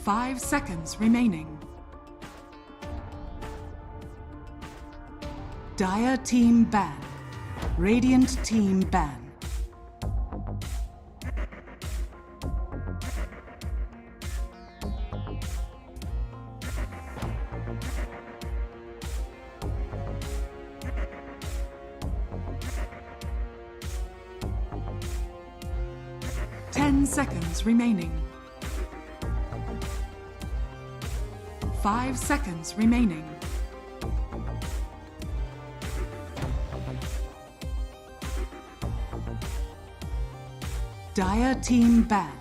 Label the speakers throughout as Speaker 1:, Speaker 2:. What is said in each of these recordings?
Speaker 1: 5 seconds remaining. Dire team ban. Radiant team ban. Seconds remaining. 5 seconds remaining. Dire team ban.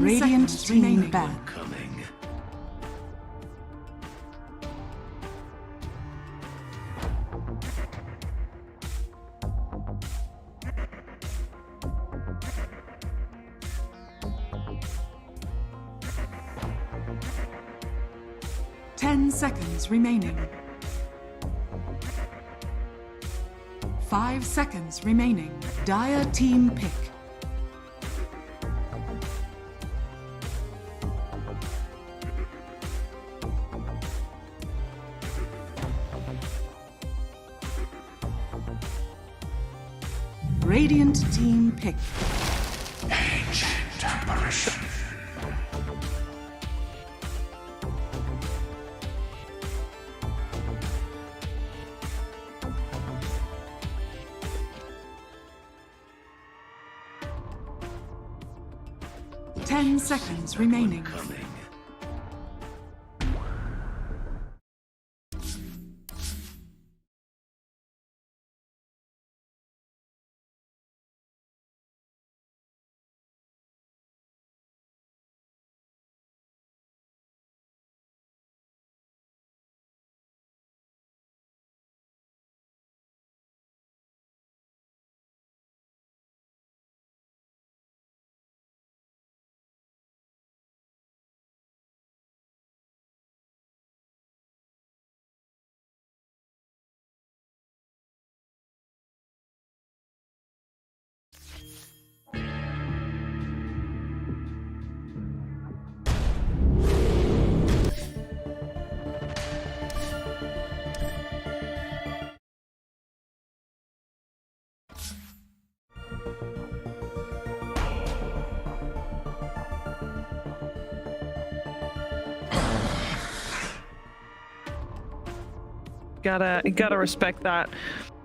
Speaker 1: Radiant team ban.
Speaker 2: Coming.
Speaker 1: Ten seconds remaining. 5 seconds remaining. Dire team pick. Radiant team pick.
Speaker 2: Ancient apparition.
Speaker 1: 10 seconds remaining.
Speaker 3: Gotta respect that.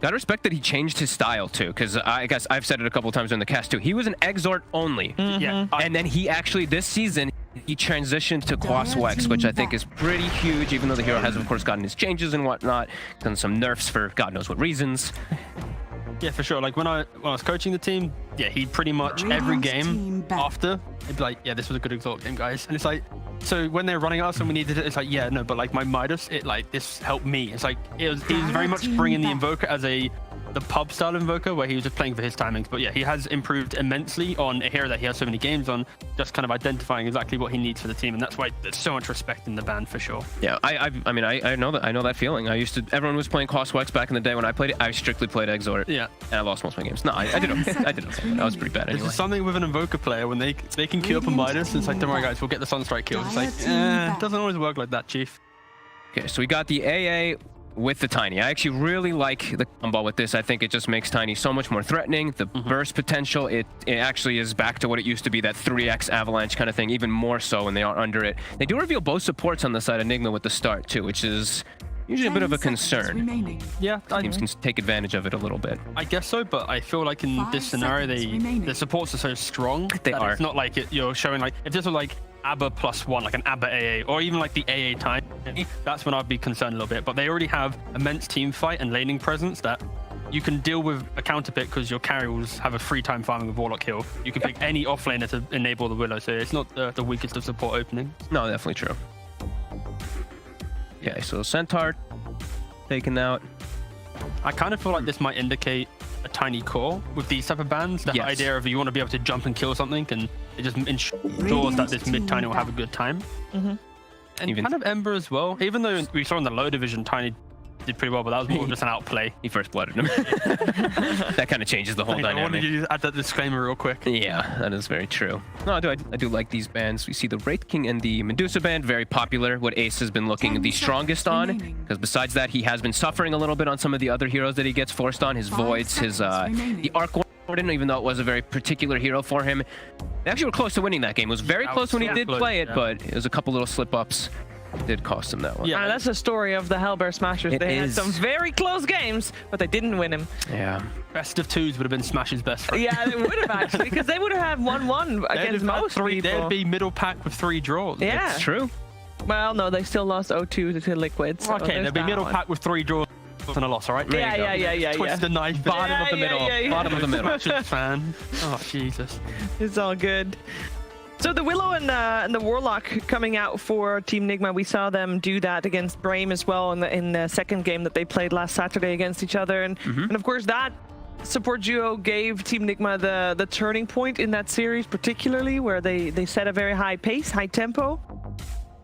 Speaker 4: Gotta respect that he changed his style too, because I guess I've said it a couple times in the cast too. He was an exort only,
Speaker 5: Yeah,
Speaker 4: and then he actually this season he transitioned to Quaswex, which I think is pretty huge. Even though the hero has of course gotten his changes and whatnot, done some nerfs for God knows what reasons.
Speaker 5: yeah, for sure. Like when I was coaching the team, yeah, he'd pretty much every game after, he'd be like, yeah, this was a good exalt game, guys. And it's like, so when they're running us and we needed it, it's like, yeah, no, but like my Midas, it like this helped me. It's like he was very much bringing the invoker as the pub style invoker where he was just playing for his timings. But yeah, he has improved immensely on a hero that he has so many games on, just kind of identifying exactly what he needs for the team, and that's why there's so much respect in the band for sure.
Speaker 4: Yeah, I mean I know that feeling. I used to, everyone was playing Quaswex back in the day when I played it. I strictly played exort.
Speaker 5: Yeah,
Speaker 4: and I lost most of my games. No, I did okay. I did okay. That was pretty bad anyway.
Speaker 5: There's something with an invoker player when they can queue up a Midas. It's like, don't worry guys, we'll get the Sunstrike kills. It's like, it doesn't always work like that, Chief.
Speaker 4: Okay, so we got the AA with the Tiny. I actually really like the combo with this. I think it just makes Tiny so much more threatening. The burst potential, it actually is back to what it used to be, that 3x avalanche kind of thing, even more so when they are under it. They do reveal both supports on the side of NIGMA with the start too, which is usually a bit of a concern.
Speaker 5: Yeah,
Speaker 4: teams can take advantage of it a little bit.
Speaker 5: I guess so, but I feel like in this scenario, the supports are so strong.
Speaker 4: They are.
Speaker 5: It's not like you're showing like, if this was like ABBA +1, like an ABBA AA, or even like the AA time, that's when I'd be concerned a little bit. But they already have immense team fight and laning presence that you can deal with a counter pick because your carry will have a free time farming with Warlock Hill. You can pick any offlaner to enable the Willow, so it's not the weakest of support openings.
Speaker 4: No, definitely true. Okay, so Centaur taken out.
Speaker 5: I kind of feel like this might indicate a tiny core with these type of bans. The idea of you want to be able to jump and kill something, and it just ensures that this mid Tiny will have a good time. And even kind of Ember as well. Even though we saw in the low division, Tiny did pretty well, but that was more just an outplay.
Speaker 4: He first blooded him. That kind of changes the whole dynamic.
Speaker 5: I wanted you to add that disclaimer real quick.
Speaker 4: Yeah, that is very true. No, I do like these bands. We see the Wraith King and the Medusa band, very popular. What Ace has been looking the strongest on, because besides that, he has been suffering a little bit on some of the other heroes that he gets forced on. His Voids, the Arc Warden, even though it was a very particular hero for him. They actually were close to winning that game. It was very close when he did play it, but it was a couple little slip-ups. Did cost him that one.
Speaker 3: Yeah, that's the story of the Hellbear Smashers. They had some very close games, but they didn't win him.
Speaker 4: Yeah.
Speaker 5: Best of twos would have been Smash's best friend.
Speaker 3: Yeah, it would have actually, because they would have had 1-1 against most people.
Speaker 5: They'd be middle pack with 3 draws.
Speaker 3: Yeah.
Speaker 4: It's true.
Speaker 3: Well, no, they still lost 0-2 to Liquid. So
Speaker 5: okay, they'd be middle pack with 3 draws and a loss, all right?
Speaker 3: Yeah.
Speaker 5: Twist the knife.
Speaker 4: Bottom of the middle. Bottom of the middle.
Speaker 5: Smash's fan. Oh, Jesus.
Speaker 3: It's all good. So the Willow and the Warlock coming out for Team NIGMA, we saw them do that against Brame as well in the second game that they played last Saturday against each other. And of course that support duo gave Team NIGMA the turning point in that series, particularly where they set a very high pace, high tempo.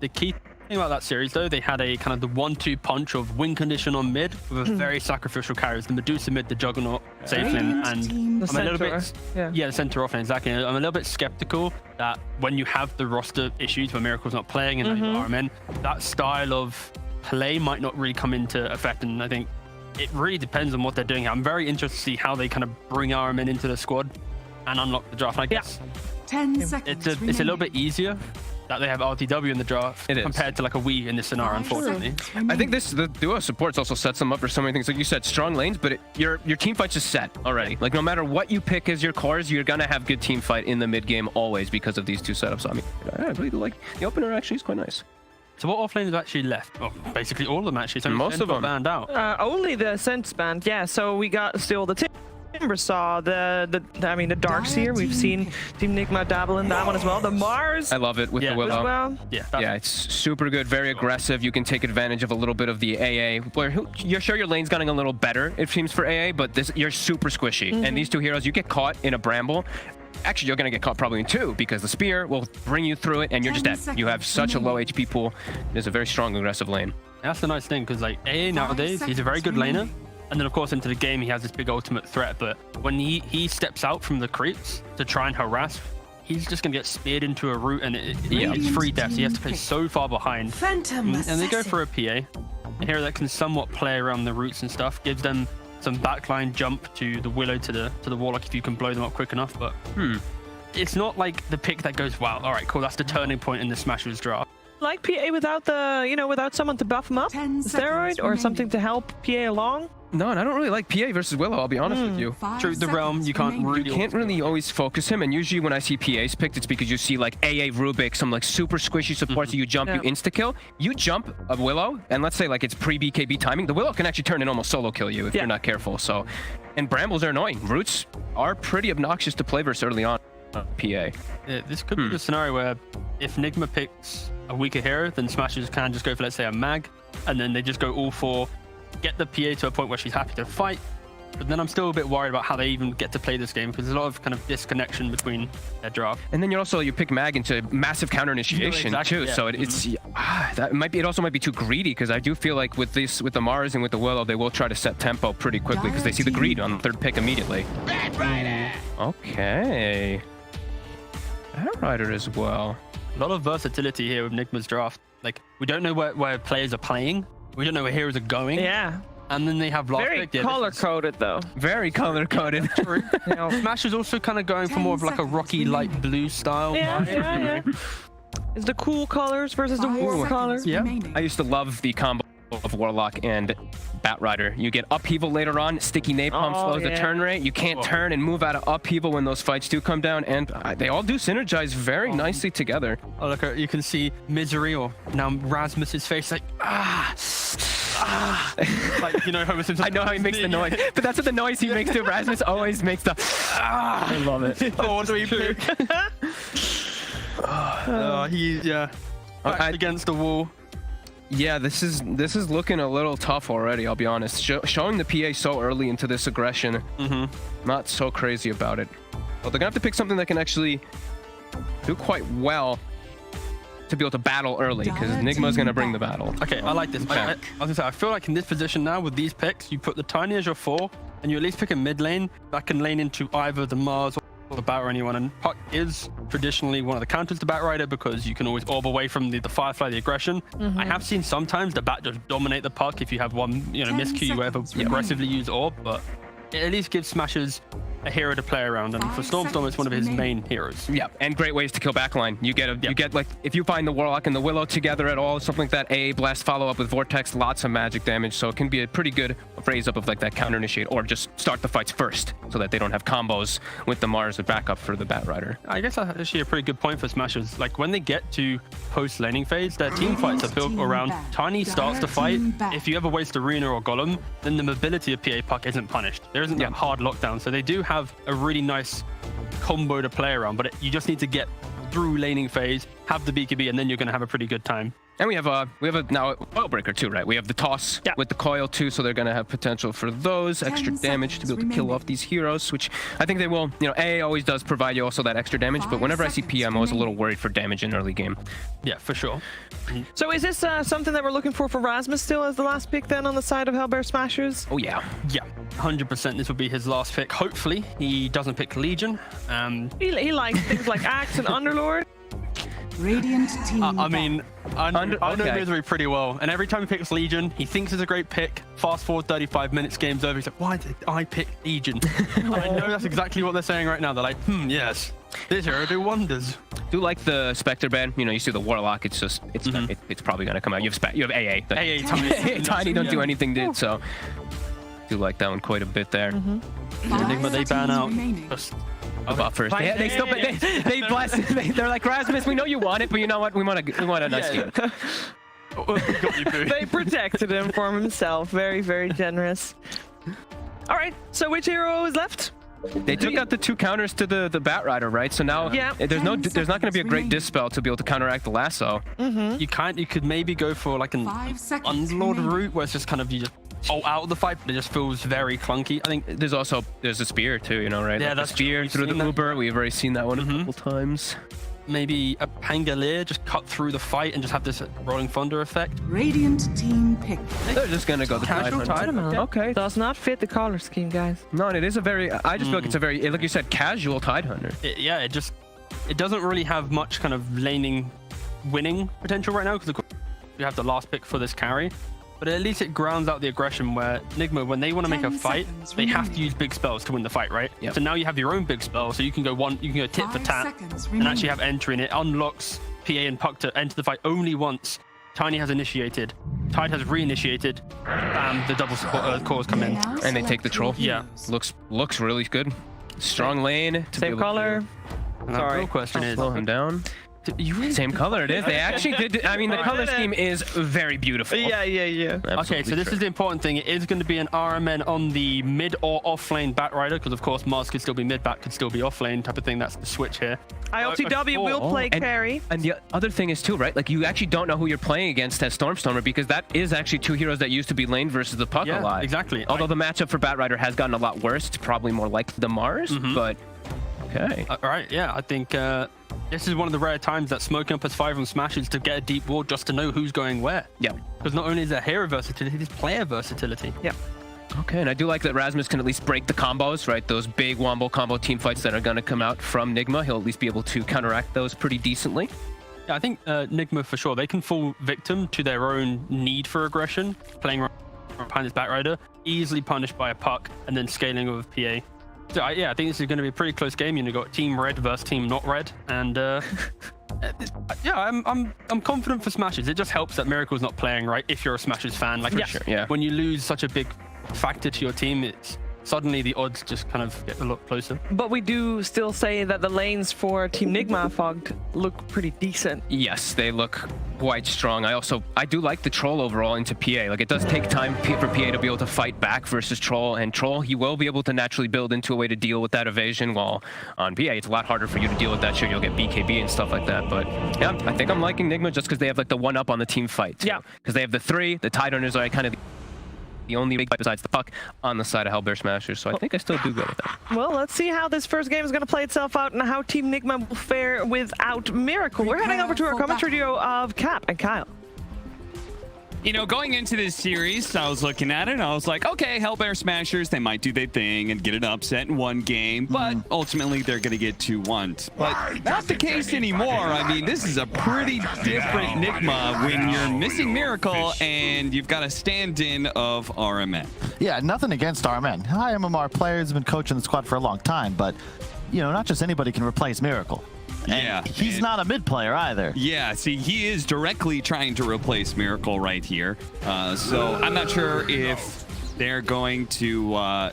Speaker 5: The key thing about that series, though, they had a kind of the 1-2 punch of win condition on mid with a very sacrificial carries. The Medusa mid, the Juggernaut, Safelin, and
Speaker 3: the
Speaker 5: I'm a little bit... Yeah, the center offlane, exactly. I'm a little bit skeptical that when you have the roster issues where Miracle's not playing and RMN, that style of play might not really come into effect. And I think it really depends on what they're doing. I'm very interested to see how they kind of bring RMN into the squad and unlock the draft. And I guess
Speaker 1: 10 seconds
Speaker 5: it's a little bit easier that they have RTW in the draft
Speaker 4: It is.
Speaker 5: compared to like a WEU in this scenario, unfortunately.
Speaker 4: I think the duo supports also sets them up for so many things. Like you said, strong lanes, but your team fight's just set already. Like no matter what you pick as your cores, you're gonna have good team fight in the mid game always because of these two setups. So, I mean, I really like the opener. Actually, is quite nice.
Speaker 5: So what offlane is actually left? Oh, basically all of them actually. So
Speaker 4: Most of them
Speaker 5: banned out.
Speaker 3: Only the Sense band, yeah. So we got still the Timbersaw, the Darkseer. We've seen Team NIGMA dabble in that one as well. The Mars.
Speaker 4: I love it with the Willow.
Speaker 3: As well.
Speaker 5: Yeah,
Speaker 4: It's super good, very aggressive. You can take advantage of a little bit of the AA, where you're sure your lane's getting a little better, it seems, for AA, but you're super squishy. And these two heroes, you get caught in a bramble. Actually, you're going to get caught probably in two, because the spear will bring you through it, and you're just dead. You have such a low HP pool. There's a very strong, aggressive lane.
Speaker 5: That's the nice thing, because like AA nowadays, he's a very good laner. And then, of course, into the game, he has this big ultimate threat. But when he steps out from the creeps to try and harass, he's just going to get speared into a root, and it's free deaths. He has to play so far behind. And they go for a PA. A hero that can somewhat play around the roots and stuff, gives them some backline jump to the Willow, to the Warlock, if you can blow them up quick enough. But it's not like the pick that goes, wow, all right, cool, that's the turning point in the Smashers draft.
Speaker 3: Like PA without without someone to buff him up, steroid or something to help PA along.
Speaker 4: No, and I don't really like PA versus Willow, I'll be honest with you.
Speaker 5: Through the realm, you can't really
Speaker 4: always focus him, and usually when I see PAs picked, it's because you see like AA Rubik, some like super squishy supports that you jump, you insta-kill. You jump a Willow, and let's say like it's pre-BKB timing, the Willow can actually turn and almost solo kill you if you're not careful. So, and Brambles are annoying. Roots are pretty obnoxious to play versus early on PA.
Speaker 5: Yeah, this could be the scenario where if NIGMA picks a weaker hero, then Smashers can just go for, let's say, a mag, and then they just go all for get the PA to a point where she's happy to fight. But then I'm still a bit worried about how they even get to play this game, because there's a lot of kind of disconnection between their draft.
Speaker 4: And then you pick mag into massive counter initiation too. So it also might be too greedy, because I do feel like with the Mars and with the Willow, they will try to set tempo pretty quickly because they see the greed on the third pick immediately. Okay. Batrider as well.
Speaker 5: A lot of versatility here with NIGMA's draft. Like, we don't know where players are playing. We don't know where heroes are going.
Speaker 3: Yeah.
Speaker 5: And then they have last
Speaker 3: Very
Speaker 5: pick.
Speaker 3: color-coded, though.
Speaker 4: Very color-coded.
Speaker 5: True. Smash is also kind of going for more of like a rocky light blue style.
Speaker 3: Yeah. Is the cool colors versus the warm colors.
Speaker 5: Yeah.
Speaker 4: I used to love the combo of Warlock and Batrider. You get upheaval later on, sticky napalm slows the turn rate. You can't turn and move out of upheaval when those fights do come down, and they all do synergize very nicely together.
Speaker 5: Oh, look, you can see Misery, or now Rasmus's face, like, like, you know, Homer Simpson.
Speaker 4: I know how he makes the noise, but that's what the noise he makes too. Rasmus always makes the I love it.
Speaker 5: Oh, what do we pick? Back against the wall.
Speaker 4: Yeah, this is looking a little tough already, I'll be honest. Showing the PA so early into this aggression, not so crazy about it. But they're gonna have to pick something that can actually do quite well to be able to battle early, because NIGMA's gonna bring the battle.
Speaker 5: Okay, I like this. I was gonna say, I feel like in this position now with these picks, you put the Tiny as your 4, and you at least pick a mid lane that can lane into either the Mars or the Bat or anyone. And Puck is traditionally one of the counters to Batrider, because you can always orb away from the Firefly, the aggression. I have seen sometimes the Bat just dominate the Puck if you have one, miscue you ever aggressively use orb, but it at least gives Smashers a hero to play around, and for Stormstorm, it's one of his main heroes.
Speaker 4: Yeah, and great ways to kill backline. You get like, if you find the Warlock and the Willow together at all, something like that, AA Blast follow up with Vortex, lots of magic damage, so it can be a pretty good raise up of like that counter initiate, or just start the fights first so that they don't have combos with the Mars as backup for the Batrider.
Speaker 5: I guess that's actually a pretty good point for Smashers. Like, when they get to post laning phase, their team fights are built around Tiny starts to fight. If you ever waste Arena or Golem, then the mobility of PA Puck isn't punished. There isn't that hard lockdown, so they do have a really nice combo to play around, but you just need to get through laning phase, have the BKB, and then you're going to have a pretty good time.
Speaker 4: And we have now Oil Breaker too, right? We have the toss with the coil too, so they're going to have potential for those extra damage to be able to kill off these heroes, which I think they will. AA always does provide you also that extra damage, but whenever I see P, I'm always a little worried for damage in early game.
Speaker 5: Yeah, for sure.
Speaker 3: So is this something that we're looking for Rasmus still as the last pick then on the side of Hellbear Smashers?
Speaker 4: Oh yeah.
Speaker 5: Yeah, 100% this will be his last pick. Hopefully he doesn't pick Legion.
Speaker 3: He likes things like Axe and Underlord.
Speaker 1: Radiant team.
Speaker 5: I mean, I know
Speaker 4: okay.
Speaker 5: Misery pretty well, and every time he picks Legion, he thinks it's a great pick. Fast forward 35 minutes, game's over. He's like, "Why did I pick Legion?" I know that's exactly what they're saying right now. They're like, yes, this hero do wonders.
Speaker 4: Do like the Spectre ban? You know, you see the Warlock. It's just it's it's probably gonna come out. You have AA.
Speaker 5: AA
Speaker 4: Tiny don't do anything, dude. So do like that one quite a bit there.
Speaker 5: Enigma, they ban out.
Speaker 4: Buffers. They still they bless. They're like, Rasmus, we know you want it, but you know what? We want a nice team.
Speaker 3: They protected him from himself. Very, very generous. All right. So which hero is left?
Speaker 4: They took out the 2 counters to the Batrider, right? So now there's not going to be a great dispel to be able to counteract the lasso.
Speaker 5: You could maybe go for like an Unlord route where it's just kind of you just out of the fight, but it just feels very clunky. I think
Speaker 4: there's a spear too, you know, right?
Speaker 5: Yeah,
Speaker 4: like
Speaker 5: that's
Speaker 4: the spear through the Uber. We've already seen that one a couple times.
Speaker 5: Maybe a Pangolier just cut through the fight and just have this rolling thunder effect.
Speaker 1: Radiant team pick.
Speaker 4: They're just gonna go the
Speaker 5: Casual Tidehunter.
Speaker 4: Okay.
Speaker 3: Does not fit the color scheme, guys.
Speaker 4: No, and it is a very. I just feel like it's a very, like you said, casual Tidehunter.
Speaker 5: It doesn't really have much kind of laning winning potential right now because you have the last pick for this carry. But at least it grounds out the aggression where NIGMA, when they want to make a fight, they have to use big spells to win the fight, right?
Speaker 4: Yep.
Speaker 5: So now you have your own big spell, so you can go tit for tat and actually have entry, and it unlocks PA and Puck to enter the fight only once. Tiny has initiated, Tide has reinitiated, the double support cores come in.
Speaker 4: And they take the troll.
Speaker 5: Yeah.
Speaker 4: Looks really good. Strong lane.
Speaker 3: Same color.
Speaker 5: The real question is,
Speaker 4: slow him down. Same color it is. They actually did. I mean, the color scheme is very beautiful.
Speaker 3: Yeah.
Speaker 5: Okay, so this is the important thing. It is going to be an RMN on the mid or off lane Batrider, because of course Mars could still be mid, Bat could still be off lane type of thing. That's the switch here.
Speaker 3: ILTW will play carry.
Speaker 4: And the other thing is too, right? Like you actually don't know who you're playing against as Stormstormer, because that is actually 2 heroes that used to be lane versus the Puck a lot.
Speaker 5: Exactly.
Speaker 4: Although the matchup for Batrider has gotten a lot worse. It's probably more like the Mars, but okay.
Speaker 5: All right, yeah, I think this is one of the rare times that smoking up as 5 on Smashes to get a deep ward just to know who's going where.
Speaker 4: Yeah.
Speaker 5: Because not only is there hero versatility, there's player versatility.
Speaker 3: Yeah.
Speaker 4: Okay, and I do like that Rasmus can at least break the combos, right? Those big wombo combo team fights that are going to come out from NIGMA. He'll at least be able to counteract those pretty decently.
Speaker 5: Yeah, I think NIGMA for sure, they can fall victim to their own need for aggression, playing behind this Batrider, easily punished by a Puck, and then scaling with PA. So yeah, I think this is going to be a pretty close game. You've got Team Red versus Team Not Red, and yeah, I'm confident for Smashes. It just helps that Miracle's not playing, right? If you're a Smashes fan, like when you lose such a big factor to your team, it's suddenly the odds just kind of get a lot closer.
Speaker 3: But we do still say that the lanes for Team NIGMA Fogged look pretty decent.
Speaker 4: Yes, they look quite strong. I do like the Troll overall into PA. Like it does take time for PA to be able to fight back versus Troll, and Troll, he will be able to naturally build into a way to deal with that evasion, while on PA it's a lot harder for you to deal with that. Sure, you'll get BKB and stuff like that, but yeah, I think I'm liking NIGMA just because they have like the 1-up on the team fight too.
Speaker 3: Yeah,
Speaker 4: because they have the 3, the Tidehunters are kind of the only big fight besides the Puck on the side of Hellbear Smashers, so I think I still do go with that.
Speaker 3: Well, let's see how this first game is going to play itself out and how Team NIGMA will fare without Miracle. We're heading over to our commentary duo of Cap and Kyle.
Speaker 6: You know, going into this series, I was looking at it and I was like, okay, Hellbear Smashers, they might do their thing and get an upset in one game, but ultimately they're going to get 2-1. But not the case anymore. I mean, this is a pretty different NIGMA when you're missing Miracle and you've got a stand-in of RMN.
Speaker 7: Yeah, nothing against RMN. High MMR players have been coaching the squad for a long time, but, you know, not just anybody can replace Miracle. And he's not a mid player either.
Speaker 6: Yeah, see, he is directly trying to replace Miracle right here. So I'm not sure if they're going to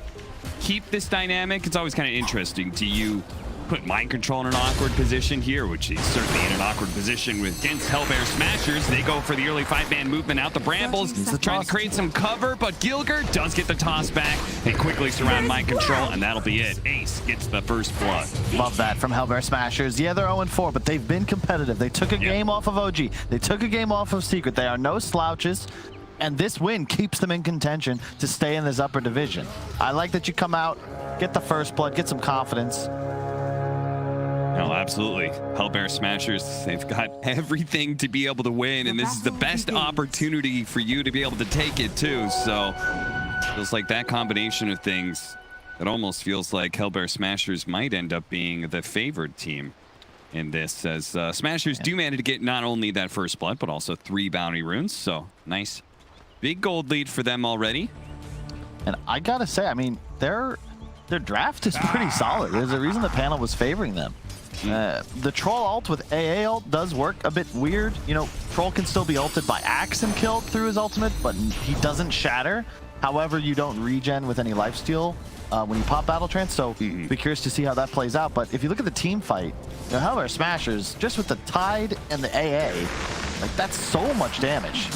Speaker 6: keep this dynamic. It's always kind of interesting. Do you put Mind Control in an awkward position here, which is certainly in an awkward position with against Hellbear Smashers? They go for the early 5-man movement out the Brambles, trying to create some cover, but Gilgir does get the toss back. They quickly surround Mind Control, and that'll be it. Ace gets the first blood.
Speaker 7: Love that from Hellbear Smashers. Yeah, they're 0-4, but they've been competitive. They took a game off of OG. They took a game off of Secret. They are no slouches. And this win keeps them in contention to stay in this upper division. I like that you come out, get the first blood, get some confidence.
Speaker 6: No, absolutely. Hellbear Smashers, they've got everything to be able to win, and this is the best opportunity for you to be able to take it too. So feels like that combination of things, it almost feels like Hellbear Smashers might end up being the favored team. in this, as Smashers do manage to get not only that first blood, but also 3 bounty runes. So nice big gold lead for them already.
Speaker 7: And I gotta say, I mean, their draft is pretty solid. There's a reason the panel was favoring them. The Troll ult with AA ult does work a bit weird. You know, Troll can still be ulted by Axe and killed through his ultimate, but he doesn't shatter. However, you don't regen with any lifesteal when you pop Battle Trance, so be curious to see how that plays out. But if you look at the team fight, you know, Hellbear Smashers, just with the Tide and the AA, like, that's so much damage.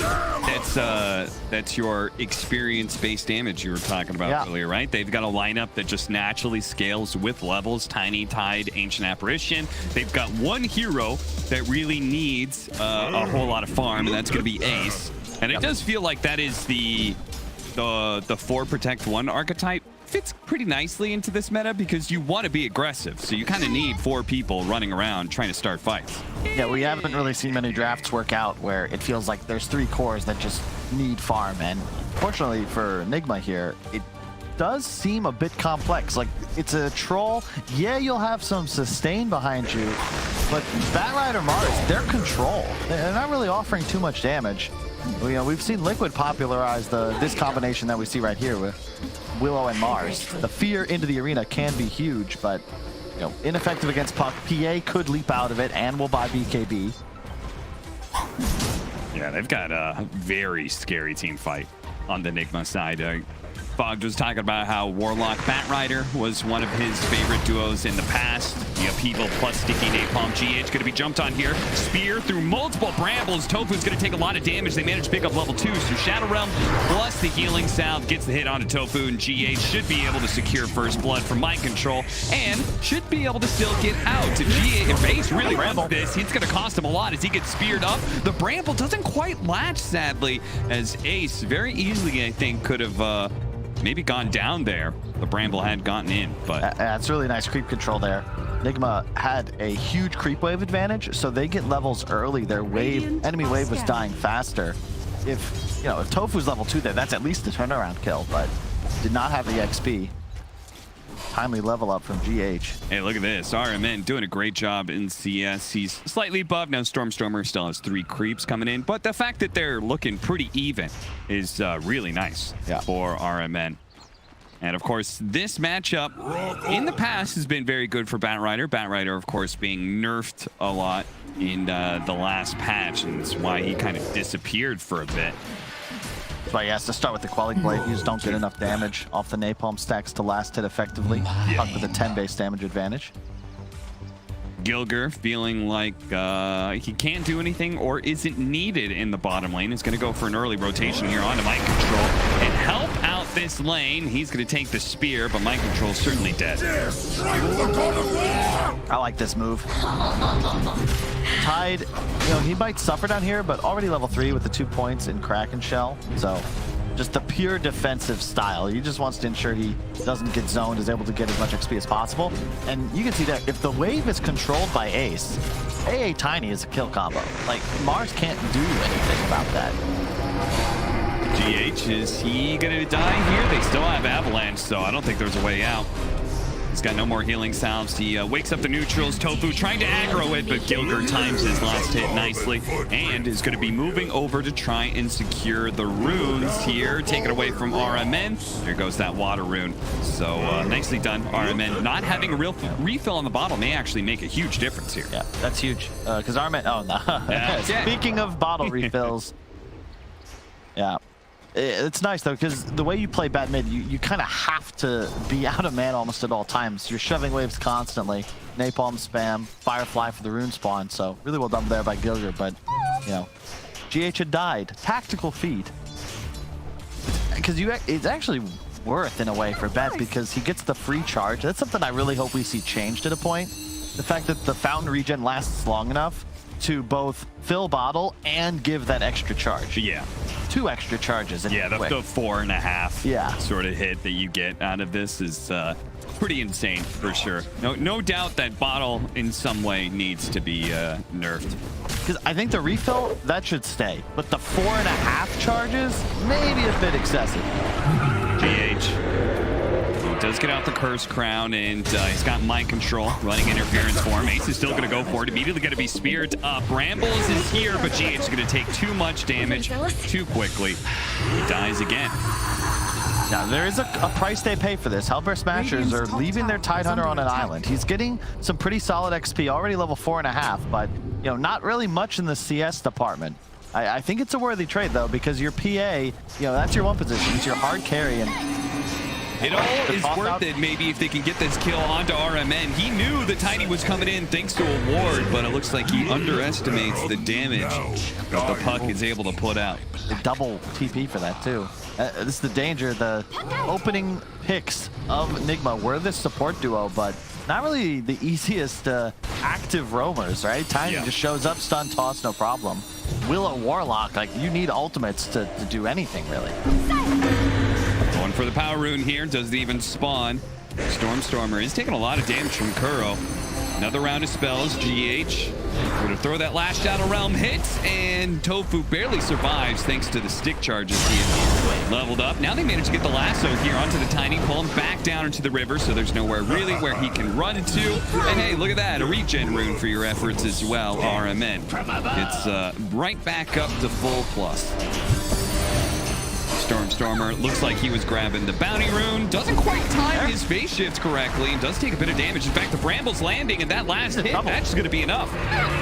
Speaker 6: That's your experience-based damage you were talking about earlier, right? They've got a lineup that just naturally scales with levels: Tiny, Tide, Ancient Apparition. They've got one hero that really needs a whole lot of farm, and that's going to be Ace. And it does feel like that is the 4 Protect 1 archetype fits pretty nicely into this meta, because you want to be aggressive, so you kind of need 4 people running around trying to start fights.
Speaker 7: Yeah, we haven't really seen many drafts work out where it feels like there's 3 cores that just need farm, and fortunately for NIGMA here, it does seem a bit complex. Like, it's a Troll, yeah, you'll have some sustain behind you, but Batrider Mars, they're control. They're not really offering too much damage. You know, we've seen Liquid popularize this combination that we see right here with Willow and Mars. The fear into the arena can be huge, but, you know, ineffective against Puck. PA could leap out of it and will buy BKB.
Speaker 6: Yeah, they've got a very scary team fight on the NIGMA side. Fogg was talking about how Warlock Batrider was one of his favorite duos in the past. The upheaval plus sticky napalm. GH going to be jumped on here. Spear through multiple brambles. Tofu's going to take a lot of damage. They managed to pick up level 2. So Shadow Realm plus the healing salve gets the hit onto Tofu, and GH should be able to secure first blood from Mind Control and should be able to still get out. If Ace really wants this, it's going to cost him a lot as he gets speared up. The bramble doesn't quite latch, sadly, as Ace very easily, I think, could have maybe gone down there. The bramble had gotten in, but
Speaker 7: that's really nice creep control there. NIGMA had a huge creep wave advantage, so they get levels early. Their enemy wave was dying faster. If Tofu's level 2 there, that's at least a turnaround kill, but did not have the XP. Timely level up from GH.
Speaker 6: Hey, look at this. RMN doing a great job in CS. He's slightly above. Now Stormstormer still has 3 creeps coming in, but the fact that they're looking pretty even is really nice for RMN. And of course, this matchup in the past has been very good for Batrider. Batrider, of course, being nerfed a lot in the last patch, and that's why he kind of disappeared for a bit.
Speaker 7: That's why he has to start with the Quelling Blade. You just don't get enough damage off the napalm stacks to last hit effectively. Puck with a 10 base damage advantage.
Speaker 6: Gilger feeling like he can't do anything or isn't needed in the bottom lane. Is going to go for an early rotation here onto Mind Control and help out this lane. He's going to take the spear, but Mind Control's certainly dead.
Speaker 7: I like this move. Tide, he might suffer down here, but already level 3 with the 2 points in Kraken Shell. So just the pure defensive style. He just wants to ensure he doesn't get zoned, is able to get as much XP as possible. And you can see that if the wave is controlled by Ace, AA Tiny is a kill combo. Like, Mars can't do anything about that.
Speaker 6: GH, is he going to die here? They still have Avalanche, so I don't think there's a way out. He's got no more healing salves. He wakes up the neutrals. Tofu trying to aggro it, but Gilger times his last hit nicely and is going to be moving over to try and secure the runes here. Take it away from RMN. There goes that water rune. So nicely done, RMN. Not having a real refill on the bottle may actually make a huge difference here.
Speaker 7: Yeah, that's huge. Because RMN, oh no. Speaking of bottle refills, yeah. It's nice, though, because the way you play bad mid, you kind of have to be out of mana almost at all times. You're shoving waves constantly. Napalm spam, Firefly for the rune spawn, so really well done there by Gilger, but, GH had died. Tactical feat. Because it's actually worth, in a way, for Bet, because he gets the free charge. That's something I really hope we see changed at a point. The fact that the fountain regen lasts long enough to both fill bottle and give that extra charge.
Speaker 6: Yeah.
Speaker 7: 2 extra charges.
Speaker 6: Yeah, the 4.5 sort of hit that you get out of this is pretty insane for sure. No doubt that bottle in some way needs to be nerfed.
Speaker 7: Because I think the refill, that should stay. But the 4.5 charges, maybe a bit excessive.
Speaker 6: GH does get out the Curse Crown, and he's got Mind Control running interference for him. Ace is still going to go for it. Immediately going to be speared up. Brambles is here, but GH is going to take too much damage too quickly. He dies again.
Speaker 7: Now, there is a price they pay for this. Hellbear Smashers are leaving their Tidehunter on an island. He's getting some pretty solid XP, already level 4.5, but not really much in the CS department. I think it's a worthy trade, though, because your PA, that's your one position. It's your hard carry, and
Speaker 6: it all is worth it, maybe, if they can get this kill onto RMN. He knew the Tiny was coming in thanks to a ward, but it looks like he underestimates the damage that the puck is able to put out.
Speaker 7: A double TP for that, too. This is the danger. The opening picks of NIGMA were this support duo, but not really the easiest active roamers, right? Tiny just shows up, stun, toss, no problem. Willow, Warlock, like, you need ultimates to do anything, really.
Speaker 6: Going for the power rune here, doesn't even spawn. Stormstormer is taking a lot of damage from Kuro. Another round of spells. GH going to throw that Lash Shadow Realm hits, and Tofu barely survives thanks to the stick charges he had leveled up. Now they managed to get the lasso here onto the Tiny, pull him back down into the river, so there's nowhere really where he can run into. And hey, look at that, a regen rune for your efforts as well, RMN. It's right back up to full plus. Stormstormer looks like he was grabbing the bounty rune. Doesn't quite time his phase shift correctly. Does take a bit of damage. In fact, the Bramble's landing, and that last hit, that's going to be enough.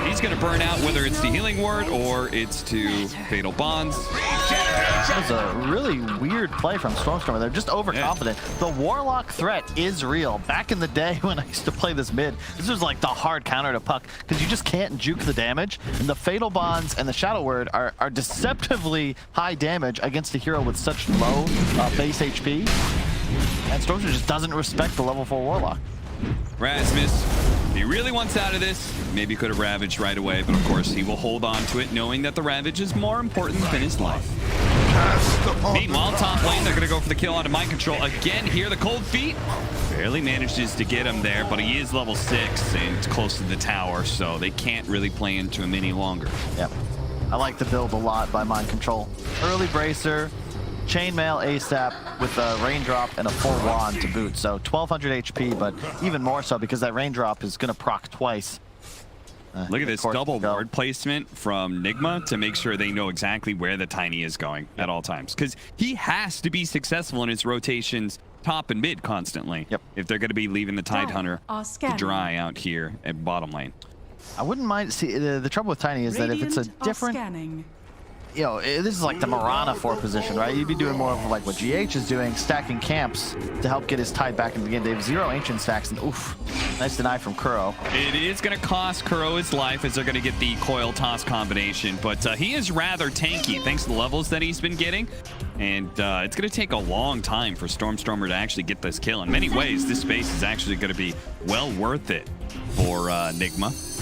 Speaker 6: He's going to burn out, whether it's to Healing Ward or it's to Fatal Bonds.
Speaker 7: That was a really weird play from Stormstormer. They're just overconfident. The Warlock threat is real. Back in the day when I used to play this mid, this was like the hard counter to puck, because you just can't juke the damage. And the Fatal Bonds and the Shadow Word are deceptively high damage against a hero with such low base HP. And Stormstormer just doesn't respect the level 4 Warlock.
Speaker 6: Rasmus, if he really wants out of this, maybe could have Ravaged right away, but of course he will hold on to it, knowing that the Ravage is more important than his life. Meanwhile, top lane, they're going to go for the kill onto Mind Control. Again here, the Cold Feet barely manages to get him there, but he is level 6 and close to the tower, so they can't really play into him any longer.
Speaker 7: Yep. I like the build a lot by Mind Control. Early Bracer, Chainmail ASAP with a Raindrop and a full wand to boot. So 1200 HP, but even more so because that Raindrop is going to proc twice.
Speaker 6: Look at this double ward placement from NIGMA to make sure they know exactly where the Tiny is going at all times. Because he has to be successful in his rotations top and mid constantly.
Speaker 7: Yep.
Speaker 6: If they're going to be leaving the Tidehunter to dry out here at bottom lane.
Speaker 7: I wouldn't mind. See, the trouble with Tiny is that if it's a different, this is like the Mirana 4 position, right? You'd be doing more of like what GH is doing, stacking camps to help get his Tide back into the game. They have 0 ancient stacks, and oof, nice deny from Kuro.
Speaker 6: It is going to cost Kuro his life as they're going to get the coil toss combination, but he is rather tanky thanks to the levels that he's been getting. And it's going to take a long time for Stormstormer to actually get this kill. In many ways, this space is actually going to be well worth it for NIGMA.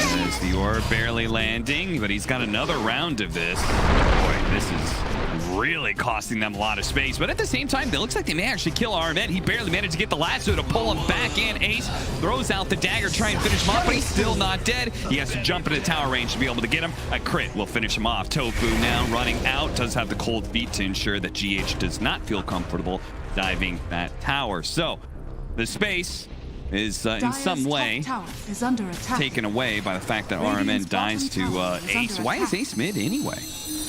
Speaker 6: As the orb barely landing, but he's got another round of this. Boy, this is really costing them a lot of space. But at the same time, it looks like they may actually kill RMN. He barely managed to get the lasso to pull him back in. Ace throws out the dagger, try and finish him off, but he's still not dead. He has to jump into tower range to be able to get him. A crit will finish him off. Tofu now running out, does have the cold feet to ensure that GH does not feel comfortable diving that tower. So the space is in some way taken away by the fact that RMN dies to Ace. Why is Ace mid anyway?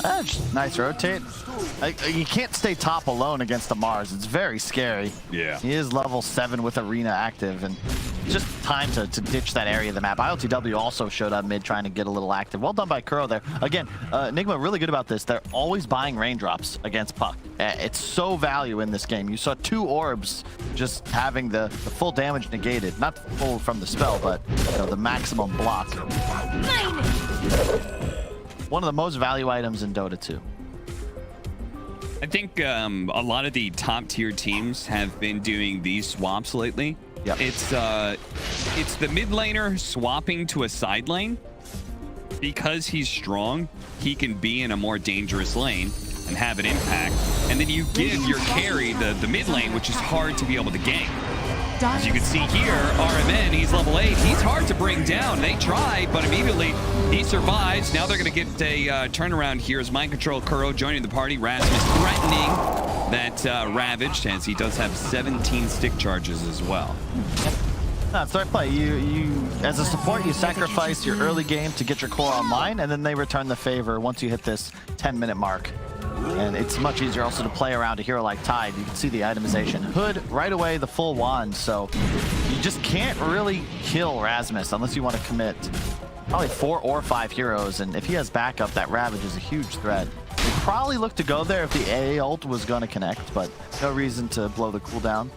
Speaker 7: Just nice rotate. You can't stay top alone against the Mars. It's very scary.
Speaker 6: Yeah.
Speaker 7: He is level 7 with Arena active, and just time to ditch that area of the map. ILTW also showed up mid trying to get a little active. Well done by Kuro there. Again, NIGMA really good about this. They're always buying raindrops against puck. It's so value in this game. You saw 2 orbs just having the full damage negated. Not full from the spell, but the maximum block. One of the most value items in Dota 2.
Speaker 6: I think a lot of the top tier teams have been doing these swaps lately.
Speaker 7: Yep.
Speaker 6: It's the mid laner swapping to a side lane. Because he's strong, he can be in a more dangerous lane and have an impact. And then you give your carry the mid lane, which is hard to be able to gank. As you can see here, RMN, he's level 8. He's hard to bring down. They tried, but immediately he survives. Now they're going to get a turnaround here as Mind Control Kuro joining the party. Rasmus threatening that Ravaged, as he does have 17 stick charges as well.
Speaker 7: No, it's the right play. You, as a support, you sacrifice your early game to get your core online, and then they return the favor once you hit this 10-minute mark. And it's much easier also to play around a hero like Tide. You can see the itemization. Hood, right away, the full wand, so you just can't really kill Rasmus unless you want to commit probably 4 or 5 heroes, and if he has backup, that Ravage is a huge threat. He'd probably look to go there if the AA ult was going to connect, but no reason to blow the cooldown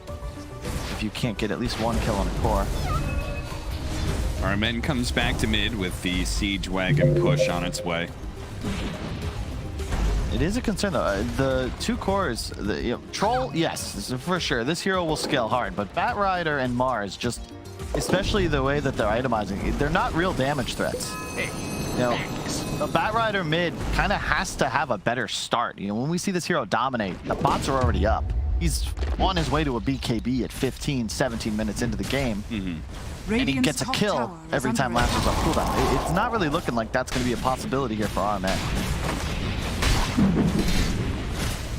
Speaker 7: if you can't get at least 1 kill on a core.
Speaker 6: RMN comes back to mid with the Siege Wagon push on its way.
Speaker 7: It is a concern though. The 2 cores, Troll, yes, for sure. This hero will scale hard, but Batrider and Mars, just especially the way that they're itemizing, they're not real damage threats. You know, the Batrider mid kind of has to have a better start. You know, when we see this hero dominate, the bots are already up. He's on his way to a BKB at 15, 17 minutes into the game. And he gets a kill every time Laster's on cooldown. It's not really looking like that's going to be a possibility here for RMN.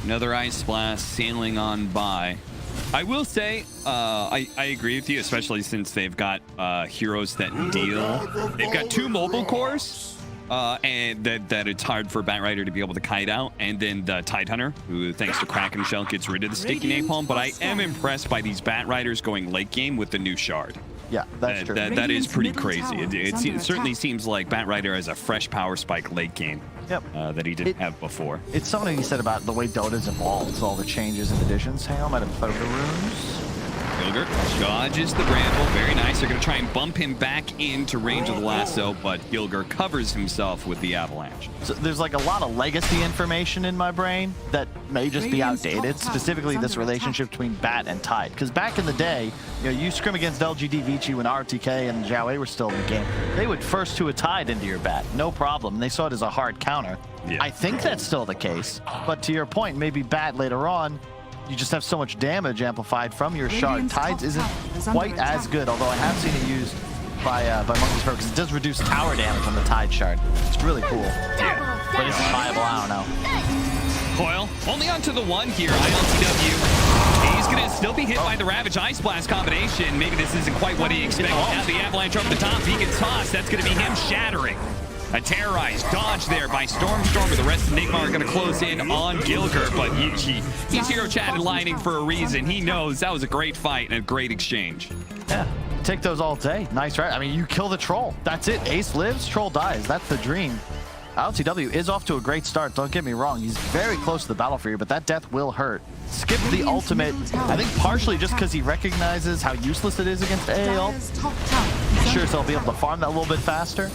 Speaker 6: Another Ice Blast sailing on by. I will say, I agree with you, especially since they've got heroes that deal. They've got 2 mobile cores, and that it's hard for Batrider to be able to kite out. And then the Tidehunter, who thanks to Kraken Shell gets rid of the sticky napalm. But I am impressed by these Batriders going late game with the new shard.
Speaker 7: Yeah, that's true.
Speaker 6: That is pretty crazy. It certainly seems like Batrider has a fresh power spike late game.
Speaker 7: Yep.
Speaker 6: That he didn't have before.
Speaker 7: It's something you said about the way Dota's evolved, all the changes and additions. Hang on, I might have played the runes.
Speaker 6: Gilgert dodges the bramble. Very nice. They're going to try and bump him back into range of the lasso, but Gilgert covers himself with the avalanche.
Speaker 7: So there's like a lot of legacy information in my brain that may just be outdated, specifically this relationship between Bat and Tide. Because back in the day, you know, you scrim against LGD, Vici when RTK and Zhao Wei were still in the game. They would first to a Tide into your Bat, no problem. And they saw it as a hard counter. Yeah. I think that's still the case. But to your point, maybe Bat later on, you just have so much damage amplified from your shard. Tides isn't quite as good, although I have seen it used by Monkey's Pro because it does reduce tower damage on the Tide shard. It's really cool. Yeah. But is it viable? I don't know.
Speaker 6: Coil only onto the 1 here. ILTW. He's gonna still be hit by the Ravage Ice Blast combination. Maybe this isn't quite what he expected. Now the avalanche over the top. He gets tossed. That's gonna be him shattering. A terrorized dodge there by Stormstormer. The rest of NIGMA are going to close in on Gilgert, but he's hero chat lining for a reason. He knows that was a great fight and a great exchange.
Speaker 7: Yeah, take those all day. Nice, right? I mean, you kill the Troll. That's it. Ace lives, Troll dies. That's the dream. LTW is off to a great start. Don't get me wrong. He's very close to the battle for you, but that death will hurt. Skip the ultimate, I think partially just because he recognizes how useless it is against AA ult. Sure, so he'll be able to farm that a little bit faster.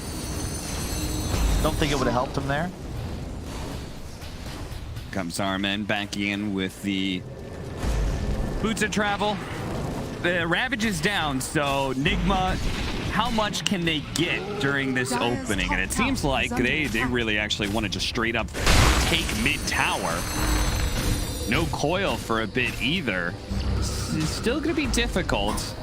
Speaker 7: Don't think it would have helped him there.
Speaker 6: Comes RMN back in with the boots of travel. The Ravage is down, so NIGMA, how much can they get during this opening? And it seems like they really actually want to just straight up take mid tower. No coil for a bit either. It's still going to be difficult.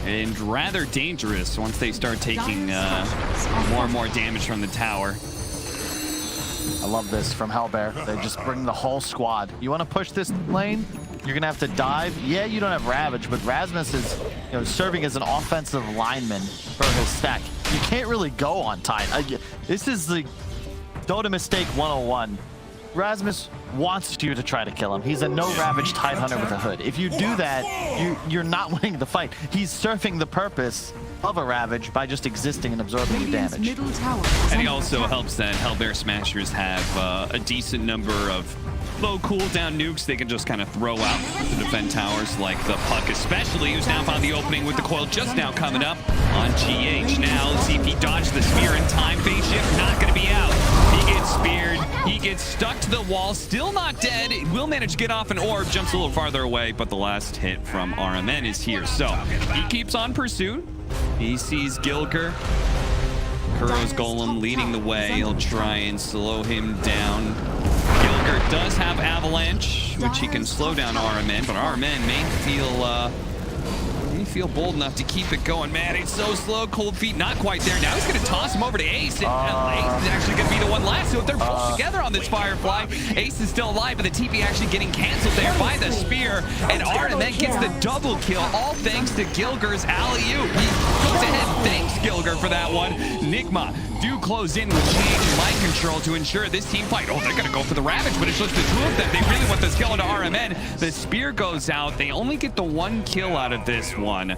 Speaker 6: And rather dangerous once they start taking more and more damage from the tower.
Speaker 7: I love this from Hellbear. They just bring the whole squad. You want to push this lane? You're gonna have to dive. Yeah, you don't have Ravage, but Rasmus is, you know, serving as an offensive lineman for his stack. You can't really go on Tide. This is the Dota mistake 101. Rasmus wants you to try to kill him. He's a no Ravage Tidehunter with a hood. If you do that, you're not winning the fight. He's serving the purpose of a Ravage by just existing and absorbing your damage.
Speaker 6: And he also helps that Hellbear Smashers have a decent number of low cooldown nukes they can just kind of throw out to defend towers, like the Puck especially, who's now found the opening with the coil just now coming up on GH. Now, let's see if he dodged the spear in time. Phase shift not going to be out. He gets speared. He gets stuck to the wall. Still not dead. Will manage to get off an orb. Jumps a little farther away, but the last hit from RMN is here. So he keeps on pursuit. He sees Gilgert. Kuro's Golem leading the way. He'll try and slow him down. Gilgert does have Avalanche, which he can slow down RMN, but RMN may feel feel bold enough to keep it going. Man, it's so slow. Cold Feet not quite there. Now he's going to toss him over to Ace. And Ace is actually going to be the one last. So if they're both together on this Firefly, Ace is still alive, but the TP actually getting canceled there by the spear. And RMN gets the double kill, all thanks to Gilger's alley-oop. He goes ahead. Thanks, Gilger, for that one. NIGMA do close in with change and mind control to ensure this team fight. Oh, they're going to go for the Ravage, but it's just the two of them. They really want this kill into RMN. The spear goes out. They only get the one kill out of this one,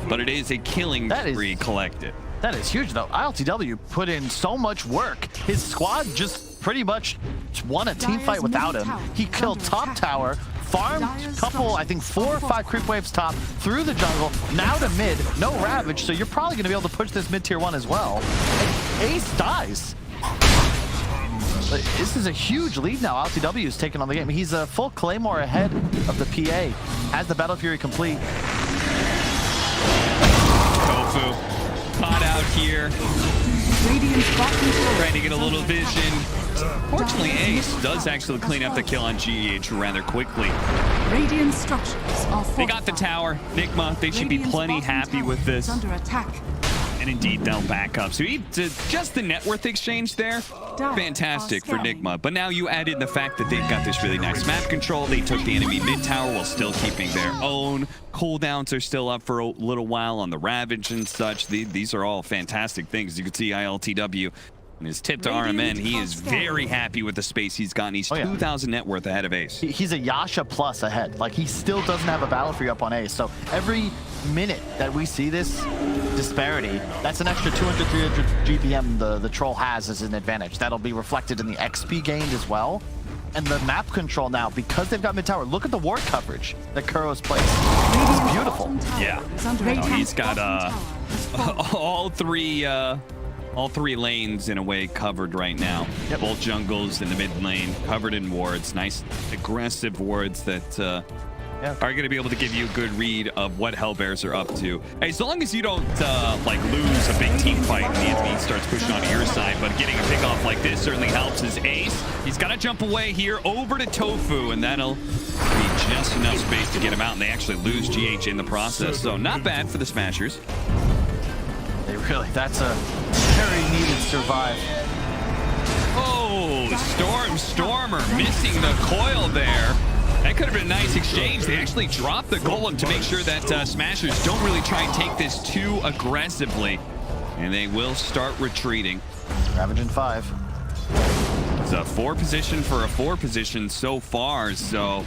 Speaker 6: but it is a killing spree collected.
Speaker 7: That is huge, though. ILTW put in so much work. His squad just pretty much won a team fight without him. He killed top tower, farmed a couple, I think 4 or 5 creep waves top, through the jungle, now to mid, no Ravage, so you're probably going to be able to push this mid tier 1 as well. And Ace dies. This is a huge lead now. LTW is taking on the game. He's a full Claymore ahead of the PA. Has the Battle Fury complete.
Speaker 6: Tofu caught out here. Trying to get a little vision. Fortunately, Ace does actually clean up the kill on GEH rather quickly.
Speaker 1: Radiant structures are
Speaker 6: They got the tower. NIGMA, they should be plenty happy with this.
Speaker 1: under attack.
Speaker 6: And indeed, they'll back up. So just the net worth exchange there, fantastic for NIGMA. But now you add in the fact that they've got this really nice map control. They took the enemy mid tower while still keeping their own. Cooldowns are still up for a little while on the Ravage and such. These are all fantastic things. You can see ILTW and his tip to RMN. He is very happy with the space he's gotten. He's 2,000 net worth ahead of Ace.
Speaker 7: He's a Yasha plus ahead. Like, he still doesn't have a Battle Fury up on Ace. So every minute that we see this disparity, that's an extra 200, 300 GPM the troll has as an advantage. That'll be reflected in the XP gained as well. And the map control now, because they've got mid tower, look at the ward coverage that Kuro's placed. It's beautiful.
Speaker 6: Yeah. He's got all three lanes in a way covered right now.
Speaker 7: Yep.
Speaker 6: Both jungles in the mid lane covered in wards. Nice aggressive wards that are going to be able to give you a good read of what Hellbears are up to. As long as you don't like lose a big team fight and the enemy starts pushing onto your side, but getting a pick off like this certainly helps his Ace. He's got to jump away here over to Tofu, and that'll be just enough space to get him out, and they actually lose GH in the process. So not bad for the Smashers.
Speaker 7: That's a very needed survive.
Speaker 6: Oh, Stormer missing the coil there. That could have been a nice exchange. They actually dropped the golem to make sure that Smashers don't really try and take this too aggressively. And they will start retreating.
Speaker 7: Ravage in 5.
Speaker 6: It's a 4 position for a 4 position so far, so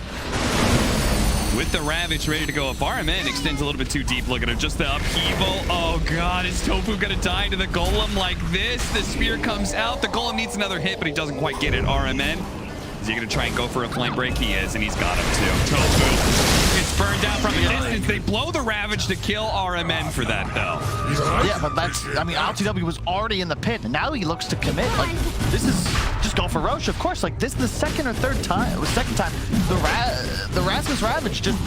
Speaker 6: with the Ravage ready to go, if RMN extends a little bit too deep, look at him, just the upheaval. Oh god, is Tofu gonna die to the golem like this? The spear comes out, the golem needs another hit, but he doesn't quite get it. RMN, is he gonna try and go for a flame break? He is, and he's got him too. Tofu gets burned out from a distance. They blow the Ravage to kill RMN for that though.
Speaker 7: Yeah, but that's, I mean, LTW was already in the pit, and now he looks to commit. Like, this is just go for Roche, of course. Like, this is the second or third time, the Rasmus Ravage just,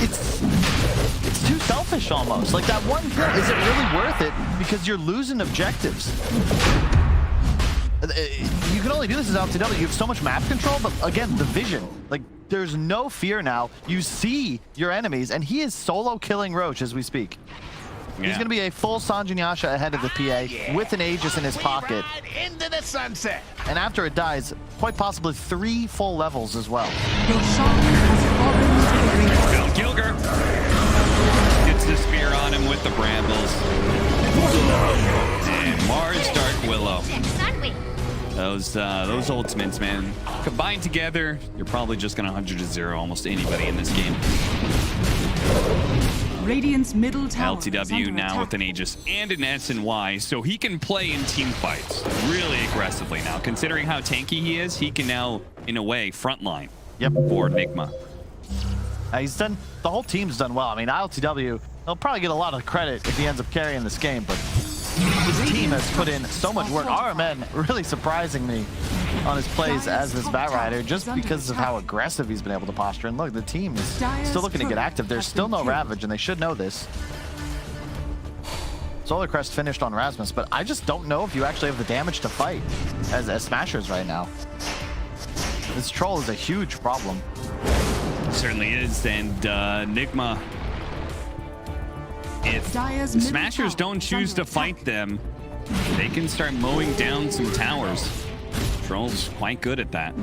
Speaker 7: it's too selfish almost. Like, that one kill, is it really worth it? Because you're losing objectives. You can only do this as LTW. You have so much map control, but again, the vision. Like, there's no fear now. You see your enemies, and he is solo killing Roche as we speak. Yeah. He's going to be a full Sanjin Yasha ahead of the PA with an Aegis in his pocket.
Speaker 2: Into the sunset.
Speaker 7: And after it dies, quite possibly 3 full levels as well.
Speaker 6: Gilger gets the spear on him with the brambles. And Mars Dark Willow. Those ultimates, man, combined together, you're probably just going to 100-0 almost anybody in this game.
Speaker 1: Radiant's middle tower
Speaker 6: LTW now with an Aegis and an SNY, so he can play in team fights really aggressively now. Considering how tanky he is, he can now, in a way, frontline for NIGMA.
Speaker 7: He's done, the whole team's done well. I mean, ILTW, they'll probably get a lot of credit if he ends up carrying this game, but his team has put in so much work. RMN really surprising me on his plays as this Batrider just because of how aggressive he's been able to posture. And look, the team is still looking to get active. There's still no Ravage, and they should know this. Solar Crest finished on Rasmus, but I just don't know if you actually have the damage to fight as Smashers right now. This troll is a huge problem.
Speaker 6: It certainly is, and NIGMA if
Speaker 1: Dire's
Speaker 6: the
Speaker 1: middle
Speaker 6: Smashers
Speaker 1: tower
Speaker 6: don't
Speaker 1: is
Speaker 6: choose
Speaker 1: under
Speaker 6: to fight them, they can start mowing down some towers. Troll's quite good at that.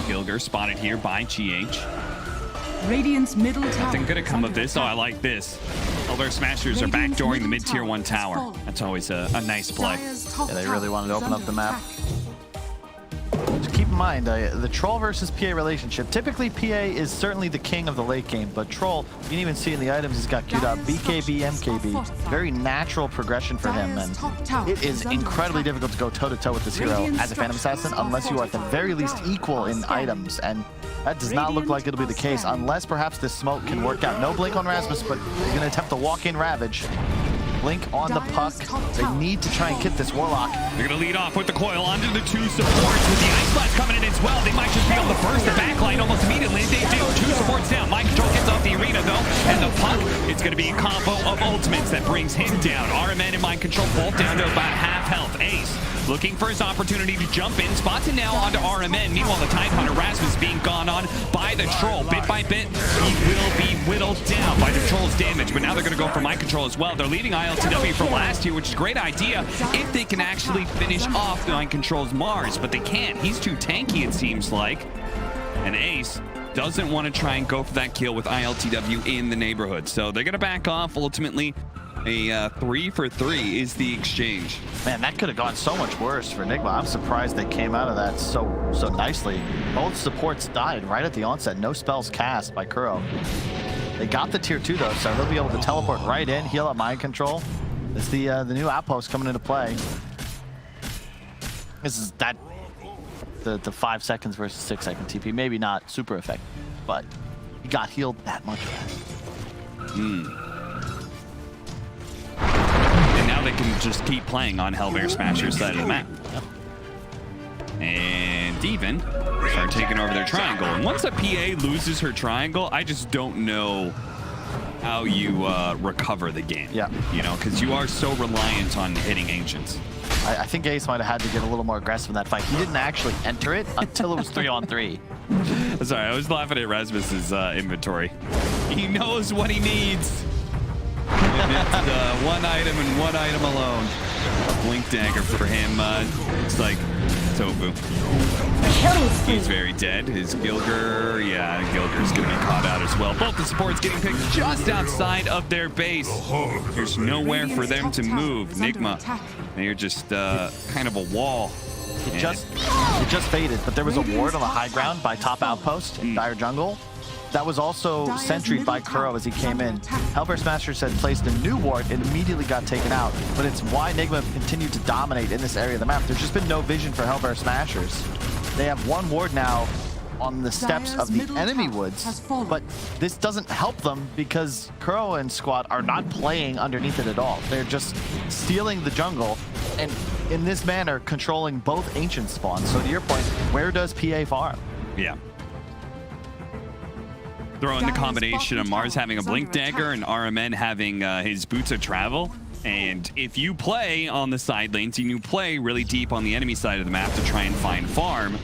Speaker 6: Gilger spotted here by GH.
Speaker 1: Radiant's middle tower.
Speaker 6: Nothing gonna come
Speaker 1: is
Speaker 6: of
Speaker 1: under
Speaker 6: this. Oh, I
Speaker 1: attack.
Speaker 6: like this. Hellbear Smashers are backdooring the mid-tier 1 tower. That's always a nice play.
Speaker 1: Dire's top
Speaker 7: Yeah, they really
Speaker 1: tower
Speaker 7: wanted to
Speaker 1: is
Speaker 7: open up
Speaker 1: under
Speaker 7: the map.
Speaker 1: attack.
Speaker 7: Just keep in mind, the Troll versus PA relationship. Typically, PA is certainly the king of the late game, but Troll, you can even see in the items, he's got queued up BKB, MKB. Very natural progression for him, and it is incredibly difficult to go toe-to-toe with this hero as a Phantom Assassin unless you are at the very least equal in items, and that does not look like it'll be the case unless perhaps this smoke can work out. No blink on Rasmus, but he's going to attempt to walk-in Ravage. Blink on the puck. They need to try and get this Warlock.
Speaker 6: They're going to lead off with the coil onto the 2 supports with the Ice Blast coming in as well. They might just be able to burst the backline almost immediately. They do. 2 supports down. Mind Control gets off the arena though. And the puck, it's going to be a combo of ultimates that brings him down. RMN and Mind Control both down to about half health. Ace looking for his opportunity to jump in. Spots it now onto RMN. Meanwhile, the Tidehunter Rasmus being gone on by the Troll. Bit by bit, he will be whittled down by the Troll's damage. But now they're going to go for Mind Control as well. They're leaving ILTW from last year, which is a great idea if they can actually finish off Mind Control's Mars. But they can't. He's too tanky, it seems like. And Ace doesn't want to try and go for that kill with ILTW in the neighborhood. So they're going to back off. Ultimately, a 3 for 3 is the exchange.
Speaker 7: Man, that could have gone so much worse for NIGMA. I'm surprised they came out of that so nicely. Both supports died right at the onset. No spells cast by Kuro. They got the tier 2 though, so they'll be able to teleport right in, heal up Mind Control. It's the new outpost coming into play. This is that the 5 seconds versus 6 second TP. Maybe not super effective, but he got healed that much faster.
Speaker 6: And now they can just keep playing on Hellbear Smasher's side of the map. And even start taking over their triangle. And once a PA loses her triangle, I just don't know how you recover the game.
Speaker 7: Yeah.
Speaker 6: You know, because you are so reliant on hitting Ancients.
Speaker 7: I think Ace might have had to get a little more aggressive in that fight. He didn't actually enter it until it was 3-on-3.
Speaker 6: Sorry, I was laughing at Rasmus's inventory. He knows what he needs. And it's one item and one item alone. A Blink Dagger for him. It's like tofu. He's very dead. His Gilger, yeah, Gilger's gonna be caught out as well. Both the supports getting picked just outside of their base. There's nowhere for them to move. NIGMA, they're just kind of a wall.
Speaker 7: It just faded, but there was a ward on the high ground by top outpost in Dire Jungle. That was also sentryed by Kuro as he came in. Hellbear Smashers had placed a new ward and immediately got taken out, but it's why NIGMA continued to dominate in this area of the map. There's just been no vision for Hellbear Smashers. They have one ward now on the steps of the enemy woods, but this doesn't help them because Kuro and squad are not playing underneath it at all. They're just stealing the jungle and in this manner controlling both ancient spawns. So to your point, where does PA farm?
Speaker 6: Yeah. Throw in the combination of Mars having a Blink Dagger and RMN having his Boots of Travel. And if you play on the side lanes and you play really deep on the enemy side of the map to try and find farm,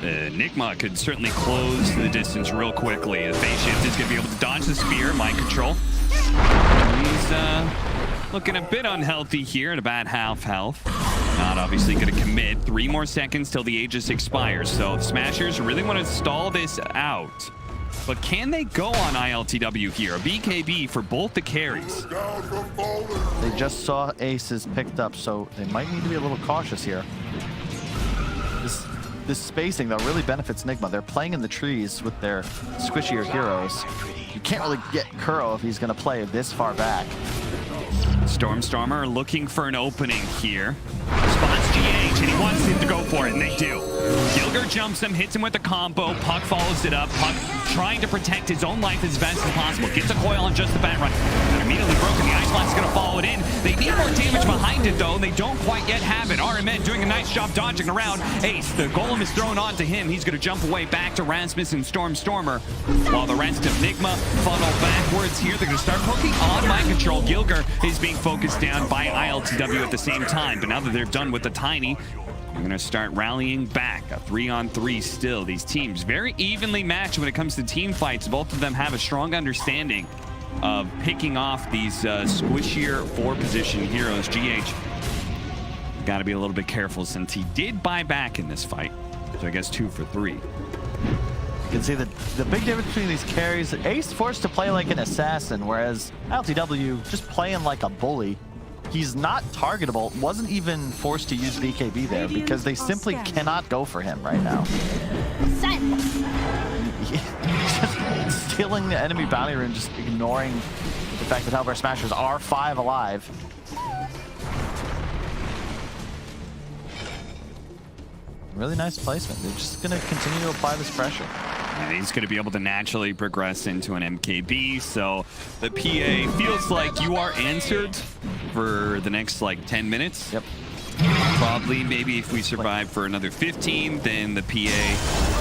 Speaker 6: NIGMA could certainly close the distance real quickly. The phase shift is going to be able to dodge the spear, Mind Control. He's looking a bit unhealthy here at about half health. Not obviously going to commit. 3 more seconds till the Aegis expires. So Smashers really want to stall this out. But can they go on ILTW here? A BKB for both the carries.
Speaker 7: They just saw aces picked up, so they might need to be a little cautious here. This spacing, though, really benefits NIGMA. They're playing in the trees with their squishier heroes. You can't really get Kuro if he's going to play this far back.
Speaker 6: Stormstormer looking for an opening here. Spots GH, and he wants him to go for it, and they do. Gilger jumps him, hits him with a combo. Puck follows it up. Puck trying to protect his own life as best as possible. Gets a coil on just the bat run. They're immediately broken. The Ice Blast is going to follow it in. They need more damage behind it, though. They don't quite yet have it. RMN doing a nice job dodging around. Ace, the golem is thrown onto him. He's going to jump away back to Rasmus and Stormstormer. While the rest of NIGMA funnel backwards here. They're going to start poking on Mind Control. Gilger is being focused down by ILTW at the same time. But now that they're done with the Tiny, they're going to start rallying back. A 3-on-3 still. These teams very evenly matched when it comes to team fights. Both of them have a strong understanding of picking off these squishier 4-position heroes. GH got to be a little bit careful since he did buy back in this fight. So I guess 2 for 3.
Speaker 7: You can see the big difference between these carries. Ace forced to play like an assassin, whereas LTW just playing like a bully. He's not targetable. Wasn't even forced to use BKB there because they simply cannot go for him right now. Just stealing the enemy bounty rune, just ignoring the fact that Hellbear Smashers are 5 alive. Really nice placement. They're just going to continue to apply this pressure.
Speaker 6: And he's going to be able to naturally progress into an MKB. So the PA feels like you are answered for the next like 10 minutes.
Speaker 7: Yep.
Speaker 6: Probably maybe if we survive for another 15, then the PA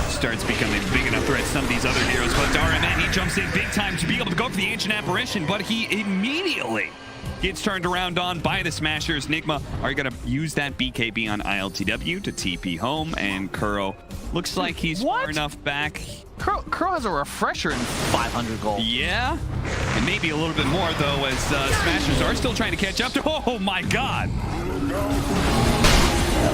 Speaker 6: starts becoming a big enough threat to some of these other heroes. But RMN, he jumps in big time to be able to go for the Ancient Apparition, but he immediately gets turned around on by the Smashers. NIGMA are going to use that BKB on ILTW to TP home, and Kuro looks like he's far enough back.
Speaker 7: Kuro has a refresher in 500 gold.
Speaker 6: Yeah, and maybe a little bit more, though, as Smashers are still trying to catch up to... Oh, my God.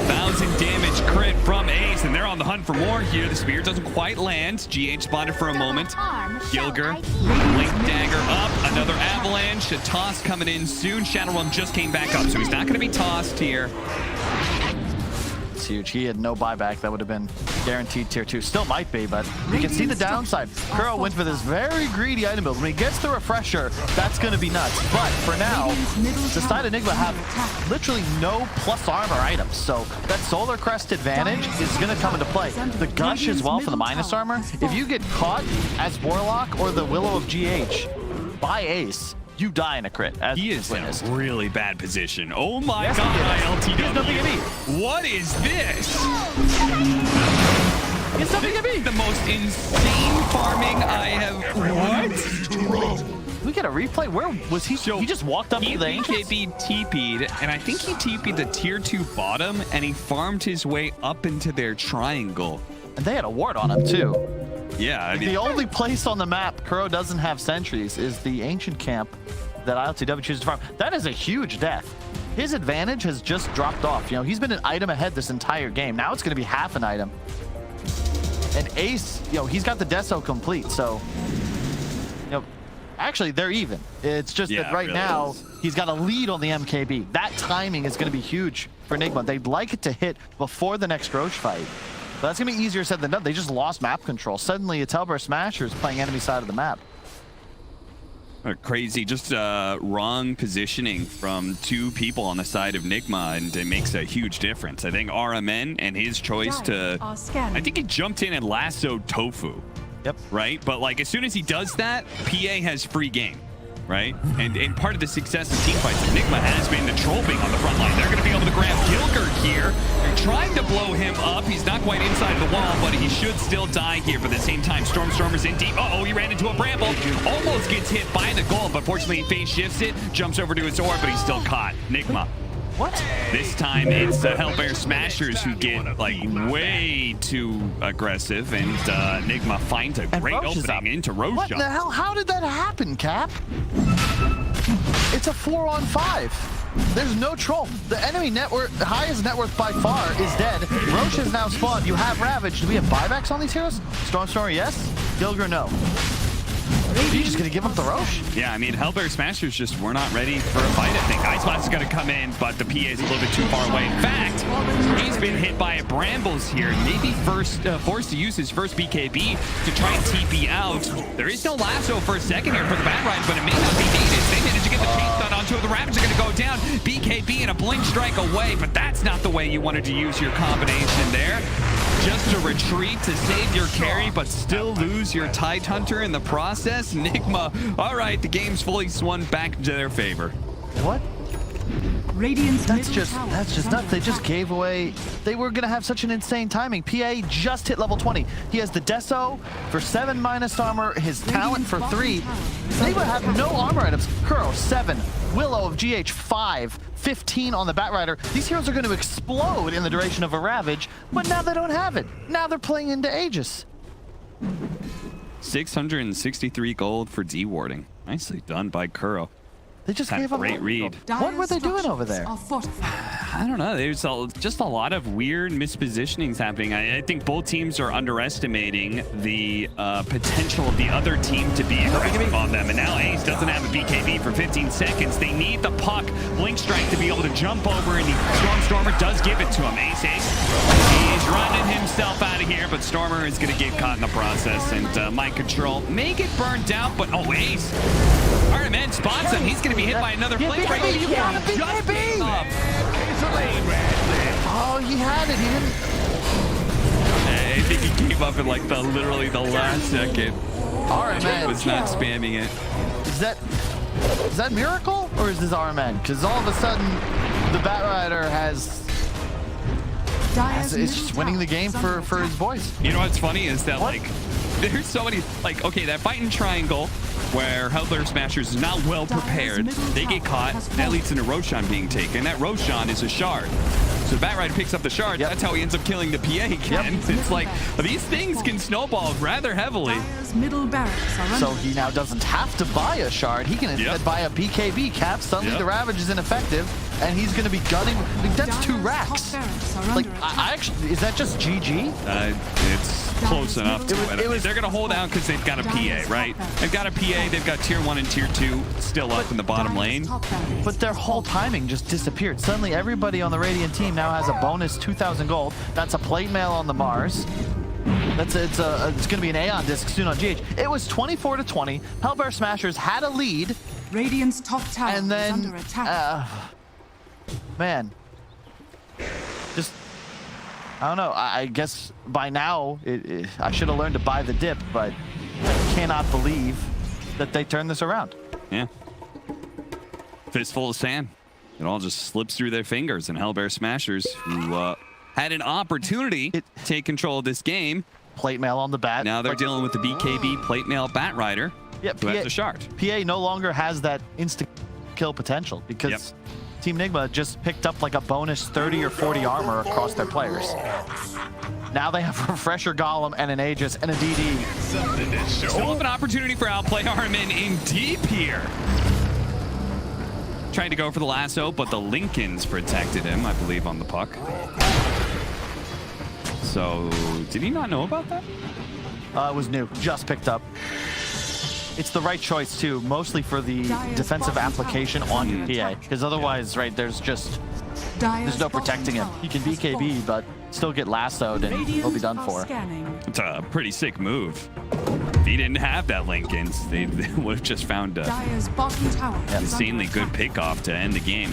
Speaker 6: 1,000 damage crit from Ace, and they're on the hunt for more here. The spear doesn't quite land. GH spotted for a moment. Gilger, Blink Dagger up. Another avalanche. A toss coming in soon. Shadowrun just came back up, so he's not going to be tossed here.
Speaker 7: It's huge. He had no buyback. That would have been guaranteed tier 2. Still might be, but you can see the downside. Kuro went for this very greedy item build. When he gets the refresher, that's going to be nuts. But for now, the side of NIGMA have literally no plus armor items. So that Solar Crest advantage is going to come into play. The Gush as well for the minus armor. If you get caught as Warlock or the Willow of GH by Ace, you die in a crit.
Speaker 6: He is in a really bad position. Oh my
Speaker 7: Yes,
Speaker 6: God,
Speaker 7: he has nothing to me.
Speaker 6: ILTW. What is this?
Speaker 7: It's nothing to me.
Speaker 6: The most insane farming I have... What?
Speaker 7: We get a replay? Where was he?
Speaker 6: So
Speaker 7: he just walked up to the Ancients?
Speaker 6: BKB TP'd, and I think he TP'd the tier 2 bottom, and he farmed his way up into their triangle.
Speaker 7: And they had a ward on him, too.
Speaker 6: Yeah, I mean,
Speaker 7: The only place on the map Kuro doesn't have sentries is the Ancient Camp that ILTW chooses to farm. That is a huge death. His advantage has just dropped off. You know, he's been an item ahead this entire game. Now it's going to be half an item. And Ace, you know, he's got the Deso complete, so... You know, actually, they're even. It's just that right now, he's got a lead on the MKB. That timing is going to be huge for NIGMA. They'd like it to hit before the next Roche fight. But that's going to be easier said than done. They just lost map control. Suddenly, it's Hellbear Smashers playing enemy side of the map.
Speaker 6: crazy, just wrong positioning from 2 people on the side of NIGMA, and it makes a huge difference. I think RMN and his choice to... I think he jumped in and lassoed Tofu.
Speaker 7: Yep.
Speaker 6: Right? But like as soon as he does that, PA has free game. Right? And part of the success of teamfights of NIGMA has been the troll being on the front line. They're going to be able to grab Gilger here. They're trying to blow him up. He's not quite inside the wall, but he should still die here. But at the same time, Stormstormer's in deep. Uh-oh, he ran into a bramble. Almost gets hit by the goal, but fortunately he phase shifts it, jumps over to his orb, but he's still caught. NIGMA.
Speaker 7: What?
Speaker 6: This time it's the Hellbear Smashers who get like way too aggressive, and NIGMA finds a great opening into Roche.
Speaker 7: What the hell? How did that happen, Cap? It's a 4-on-5. There's no troll. The enemy network, the highest net worth by far, is dead. Roche has now spawned. You have Ravage. Do we have buybacks on these heroes? Stormstormer, yes. Gilger, no. Are you just going to give up the Roche?
Speaker 6: Yeah, I mean, Hellbear Smashers just were not ready for a fight, I think. Ice Blast is going to come in, but the PA is a little bit too far away. In fact, he's been hit by a Brambles here. Maybe forced to use his first BKB to try and TP out. There is no lasso for a second here for the Batrides, but it may not be needed. They managed to get the chase done onto it. The Ravage are going to go down. BKB and a Blink Strike away, but that's not the way you wanted to use your combination there. Just to retreat to save your carry, but still lose your Tidehunter in the process. NIGMA, all right, the game's fully swung back to their favor.
Speaker 7: What? That's just nuts. They just gave away. They were gonna have such an insane timing. PA just hit level 20. He has the Deso for 7 minus armor, his talent for 3. They would have no armor items. Kuro 7, Willow of GH 5, 15 on the Batrider. These heroes are going to explode in the duration of a Ravage, but now they don't have it. Now they're playing into Aegis.
Speaker 6: 663 gold for D-warding. Nicely done by Kuro.
Speaker 7: They just
Speaker 6: Had a
Speaker 7: gave up.
Speaker 6: great read.
Speaker 7: What were they doing over there?
Speaker 6: I don't know. There's just a lot of weird mispositionings happening. I think both teams are underestimating the potential of the other team to be aggressive on them. And now Ace doesn't have a BKB for 15 seconds. They need the puck, Blink Strike, to be able to jump over, and the Stormer does give it to him. Ace, he's running himself out of here, but Stormer is going to get caught in the process. And Mind Control may get burned out, but Ace. RMN spots him. He's going to be hit by another Blink Strike.
Speaker 7: You got a BKB! Oh, he had it. He didn't.
Speaker 6: I think he gave up in like literally the last second.
Speaker 7: RMN
Speaker 6: was not spamming it.
Speaker 7: Is that Miracle or is this RMN? Because all of a sudden the Batrider is just winning the game for his boys.
Speaker 6: You know what's funny is that like there's so many like that fight in triangle where Hellbear Smashers is not well prepared. They get caught. That leads into Roshan being taken. That Roshan is a shard. So the Batrider picks up the shard. That's how he ends up killing the PA again. It's like these things can snowball rather heavily.
Speaker 7: So he now doesn't have to buy a shard. He can instead buy a BKB cap. Suddenly the Ravage is ineffective, and he's going to be gunning. I mean, that's 2 racks. Like, I actually, is that just GG?
Speaker 6: It's close enough to it. They're going to hold out because they've got a PA, right? They've got a PA. They've got tier 1 and tier 2 still up in the bottom lane.
Speaker 7: But their whole timing just disappeared. Suddenly, everybody on the Radiant team now has a bonus 2,000 gold. That's a plate mail on the Mars. It's going to be an Aeon disc soon on GH. It was 24-20. Hellbear Smashers had a lead.
Speaker 1: Radiant's top tower
Speaker 7: And then,
Speaker 1: is under attack.
Speaker 7: man, just, I don't know. I guess by now, I should have learned to buy the dip, but I cannot believe that they turned this around.
Speaker 6: Yeah. Fistful of sand. It all just slips through their fingers, and Hellbear Smashers, who had an opportunity to take control of this game.
Speaker 7: Plate mail on the bat.
Speaker 6: Now they're dealing with the BKB plate mail Batrider, who has a shard.
Speaker 7: PA no longer has that instant kill potential because Team NIGMA just picked up like a bonus 30 or 40 armor across their players. Now they have a Refresher Golem and an Aegis and a DD.
Speaker 6: Still have an opportunity for outplay Harmon in deep here. Trying to go for the lasso, but the Lincolns protected him, I believe, on the puck. So, did he not know about that?
Speaker 7: It was new, just picked up. It's the right choice too, mostly for the defensive application on PA, because otherwise, right, there's no protecting him. He can BKB, but still get lassoed and he'll be done for.
Speaker 6: It's a pretty sick move. If he didn't have that Lincolns, they would have just found a insanely good pickoff to end the game.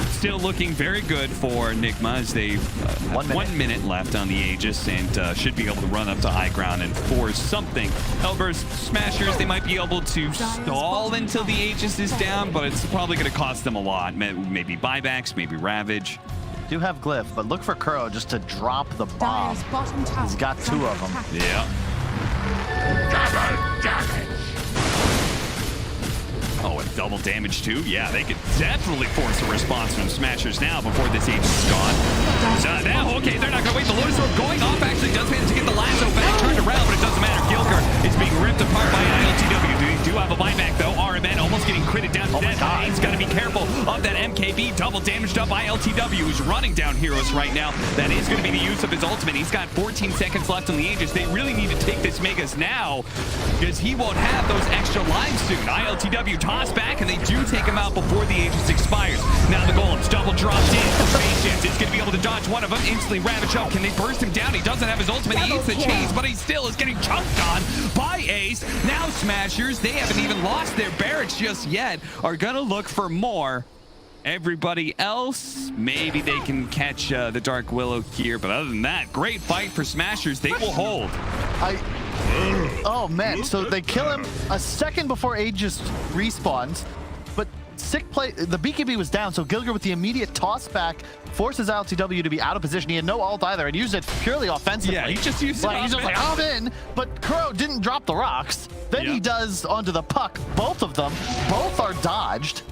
Speaker 6: Still looking very good for NIGMA as they have 1 minute left on the Aegis and should be able to run up to high ground and force something. Hellbear Smashers, they might be able to stall until the Aegis is down, but it's probably going to cost them a lot. Maybe buybacks, maybe Ravage.
Speaker 7: Do have Glyph, but look for Kuro just to drop the bomb. He's got 2 of them.
Speaker 6: Yeah. Oh, and double damage too? Yeah, they could definitely force a response from Smashers now before this Aegis is gone. So now, okay, they're not going to wait. The Lotus Orb going off actually does manage to get the lasso back turned around, but it doesn't matter. Gilker is being ripped apart by an ILTW. They do have a buyback though. RMN almost getting critted down to death. He's got to be careful of that MKB. Double damaged up by LTW, who's running down heroes right now. That is going to be the use of his ultimate. He's got 14 seconds left on the Aegis. They really need to take this Megas now because he won't have those extra lives soon. ILTW toss back, and they do take him out before the Aegis expires. Now the Golem's double dropped in. Spaceshift is going to be able to dodge one of them. Instantly Ravage up. Can they burst him down? He doesn't have his ultimate. He eats the cheese, but he still is getting chunked on by Ace. Now Smashers, they haven't even lost their barracks just yet, are going to look for more. Everybody else, maybe they can catch the Dark Willow here, but other than that, great fight for Smashers. They will hold.
Speaker 7: Oh man, so they kill him a second before Aegis respawns, but sick play. The BKB was down, so Gilger with the immediate toss back forces LTW to be out of position. He had no ult either and used it purely offensively.
Speaker 6: Yeah, he just used it.
Speaker 7: He's just like, I'm in, but Kuro didn't drop the rocks. Then he does onto the puck. Both of them, both are dodged.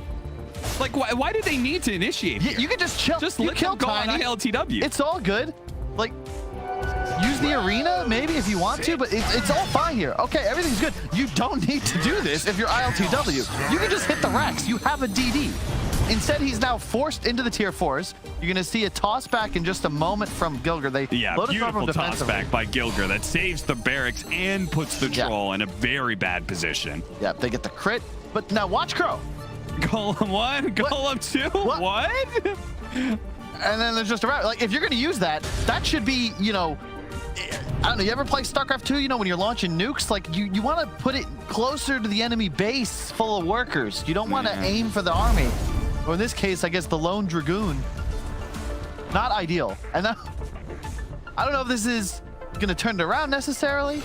Speaker 6: Like, why did they need to initiate here?
Speaker 7: You can just chill.
Speaker 6: Just let them go on LTW.
Speaker 7: It's all good. Like, use the arena maybe if you want to, but it's all fine here. Okay, everything's good. You don't need to do this if you're ILTW. You can just hit the racks. You have a DD. Instead, he's now forced into the tier 4s. You're going to see a toss back in just a moment from Gilger.
Speaker 6: Beautiful toss back by Gilger that saves the barracks and puts the troll in a very bad position.
Speaker 7: Yeah, they get the crit. But now watch Crow.
Speaker 6: Golem 1, Golem 2, what?
Speaker 7: And then there's just a route. Like, if you're going to use that, that should be, you know, I don't know, you ever play StarCraft 2, you know, when you're launching nukes, like, you want to put it closer to the enemy base full of workers. You don't want to aim for the army. Or in this case, I guess the lone Dragoon. Not ideal. And I don't know if this is going to turn it around necessarily,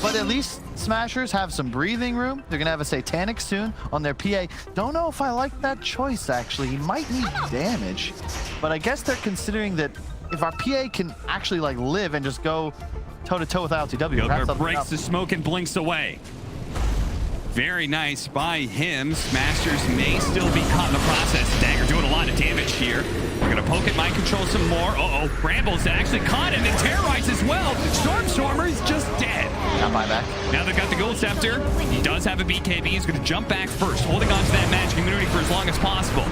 Speaker 7: but at least Smashers have some breathing room. They're going to have a Satanic soon on their PA. Don't know if I like that choice, actually. He might need damage, but I guess they're considering that if our PA can actually, like, live and just go toe-to-toe with LTW.
Speaker 6: Gilbert breaks the smoke and blinks away. Very nice by him. Smashers may still be caught in the process. Dagger doing a lot of damage here. They're going to poke at mind control some more. Uh-oh, Brambles actually caught him and terrorized as well. Stormer is just dead.
Speaker 7: Got buyback.
Speaker 6: Now they've got the Gold Scepter. He does have a BKB. He's going to jump back first, holding on to that magic immunity for as long as possible.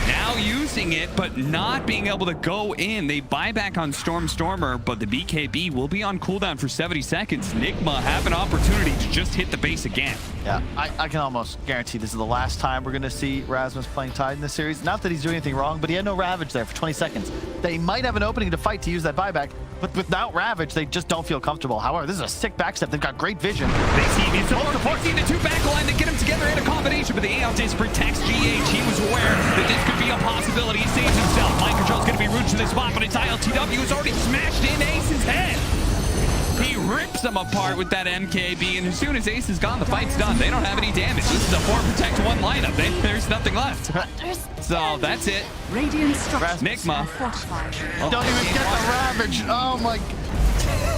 Speaker 6: Now using it, but not being able to go in. They buy back on Stormer, but the BKB will be on cooldown for 70 seconds. NIGMA have an opportunity to just hit the base again.
Speaker 7: Yeah, I can almost guarantee this is the last time we're going to see Rasmus playing Tide in this series. Not that he's doing anything wrong, but he had no Ravage there for 20 seconds. They might have an opening to fight to use that buyback, but without Ravage, they just don't feel comfortable. However, this is a sick backstep. They've got great vision.
Speaker 6: They see the support. They see the two back line. They get them together in a combination, but the AL disc protects GH. He was aware that this could be a possibility. He saves himself. Mind control's going to be rooted to the spot, but it's ILTW who's already smashed in Ace's head. He rips them apart with that MKB, and as soon as Ace is gone, the fight's done. They don't have any damage. This is a 4 protect 1 lineup. There's nothing left. So that's it.
Speaker 1: Radiant structures
Speaker 6: NIGMA.
Speaker 1: are fortified.
Speaker 7: Don't even get the Ravage. Oh my.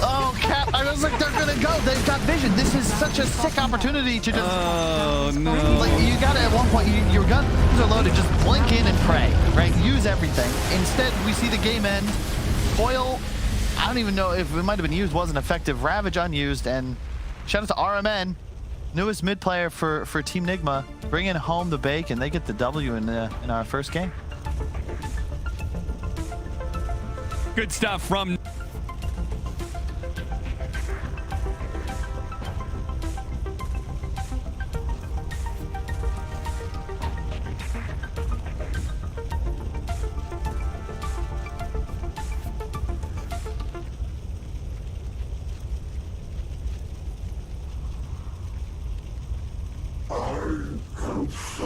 Speaker 7: Oh, Cap. I was like, they're going to go. They've got vision. This is such a sick opportunity to just.
Speaker 6: Oh, no.
Speaker 7: Like, you got to, at one point, your guns are loaded. Just blink in and pray, right? Use everything. Instead, we see the game end. Coil. I don't even know if it might have been used, wasn't effective. Ravage unused, and shout out to RMN, newest mid player for Team NIGMA, bringing home the bake, and they get the W in our first game.
Speaker 6: Good stuff from
Speaker 2: I confess.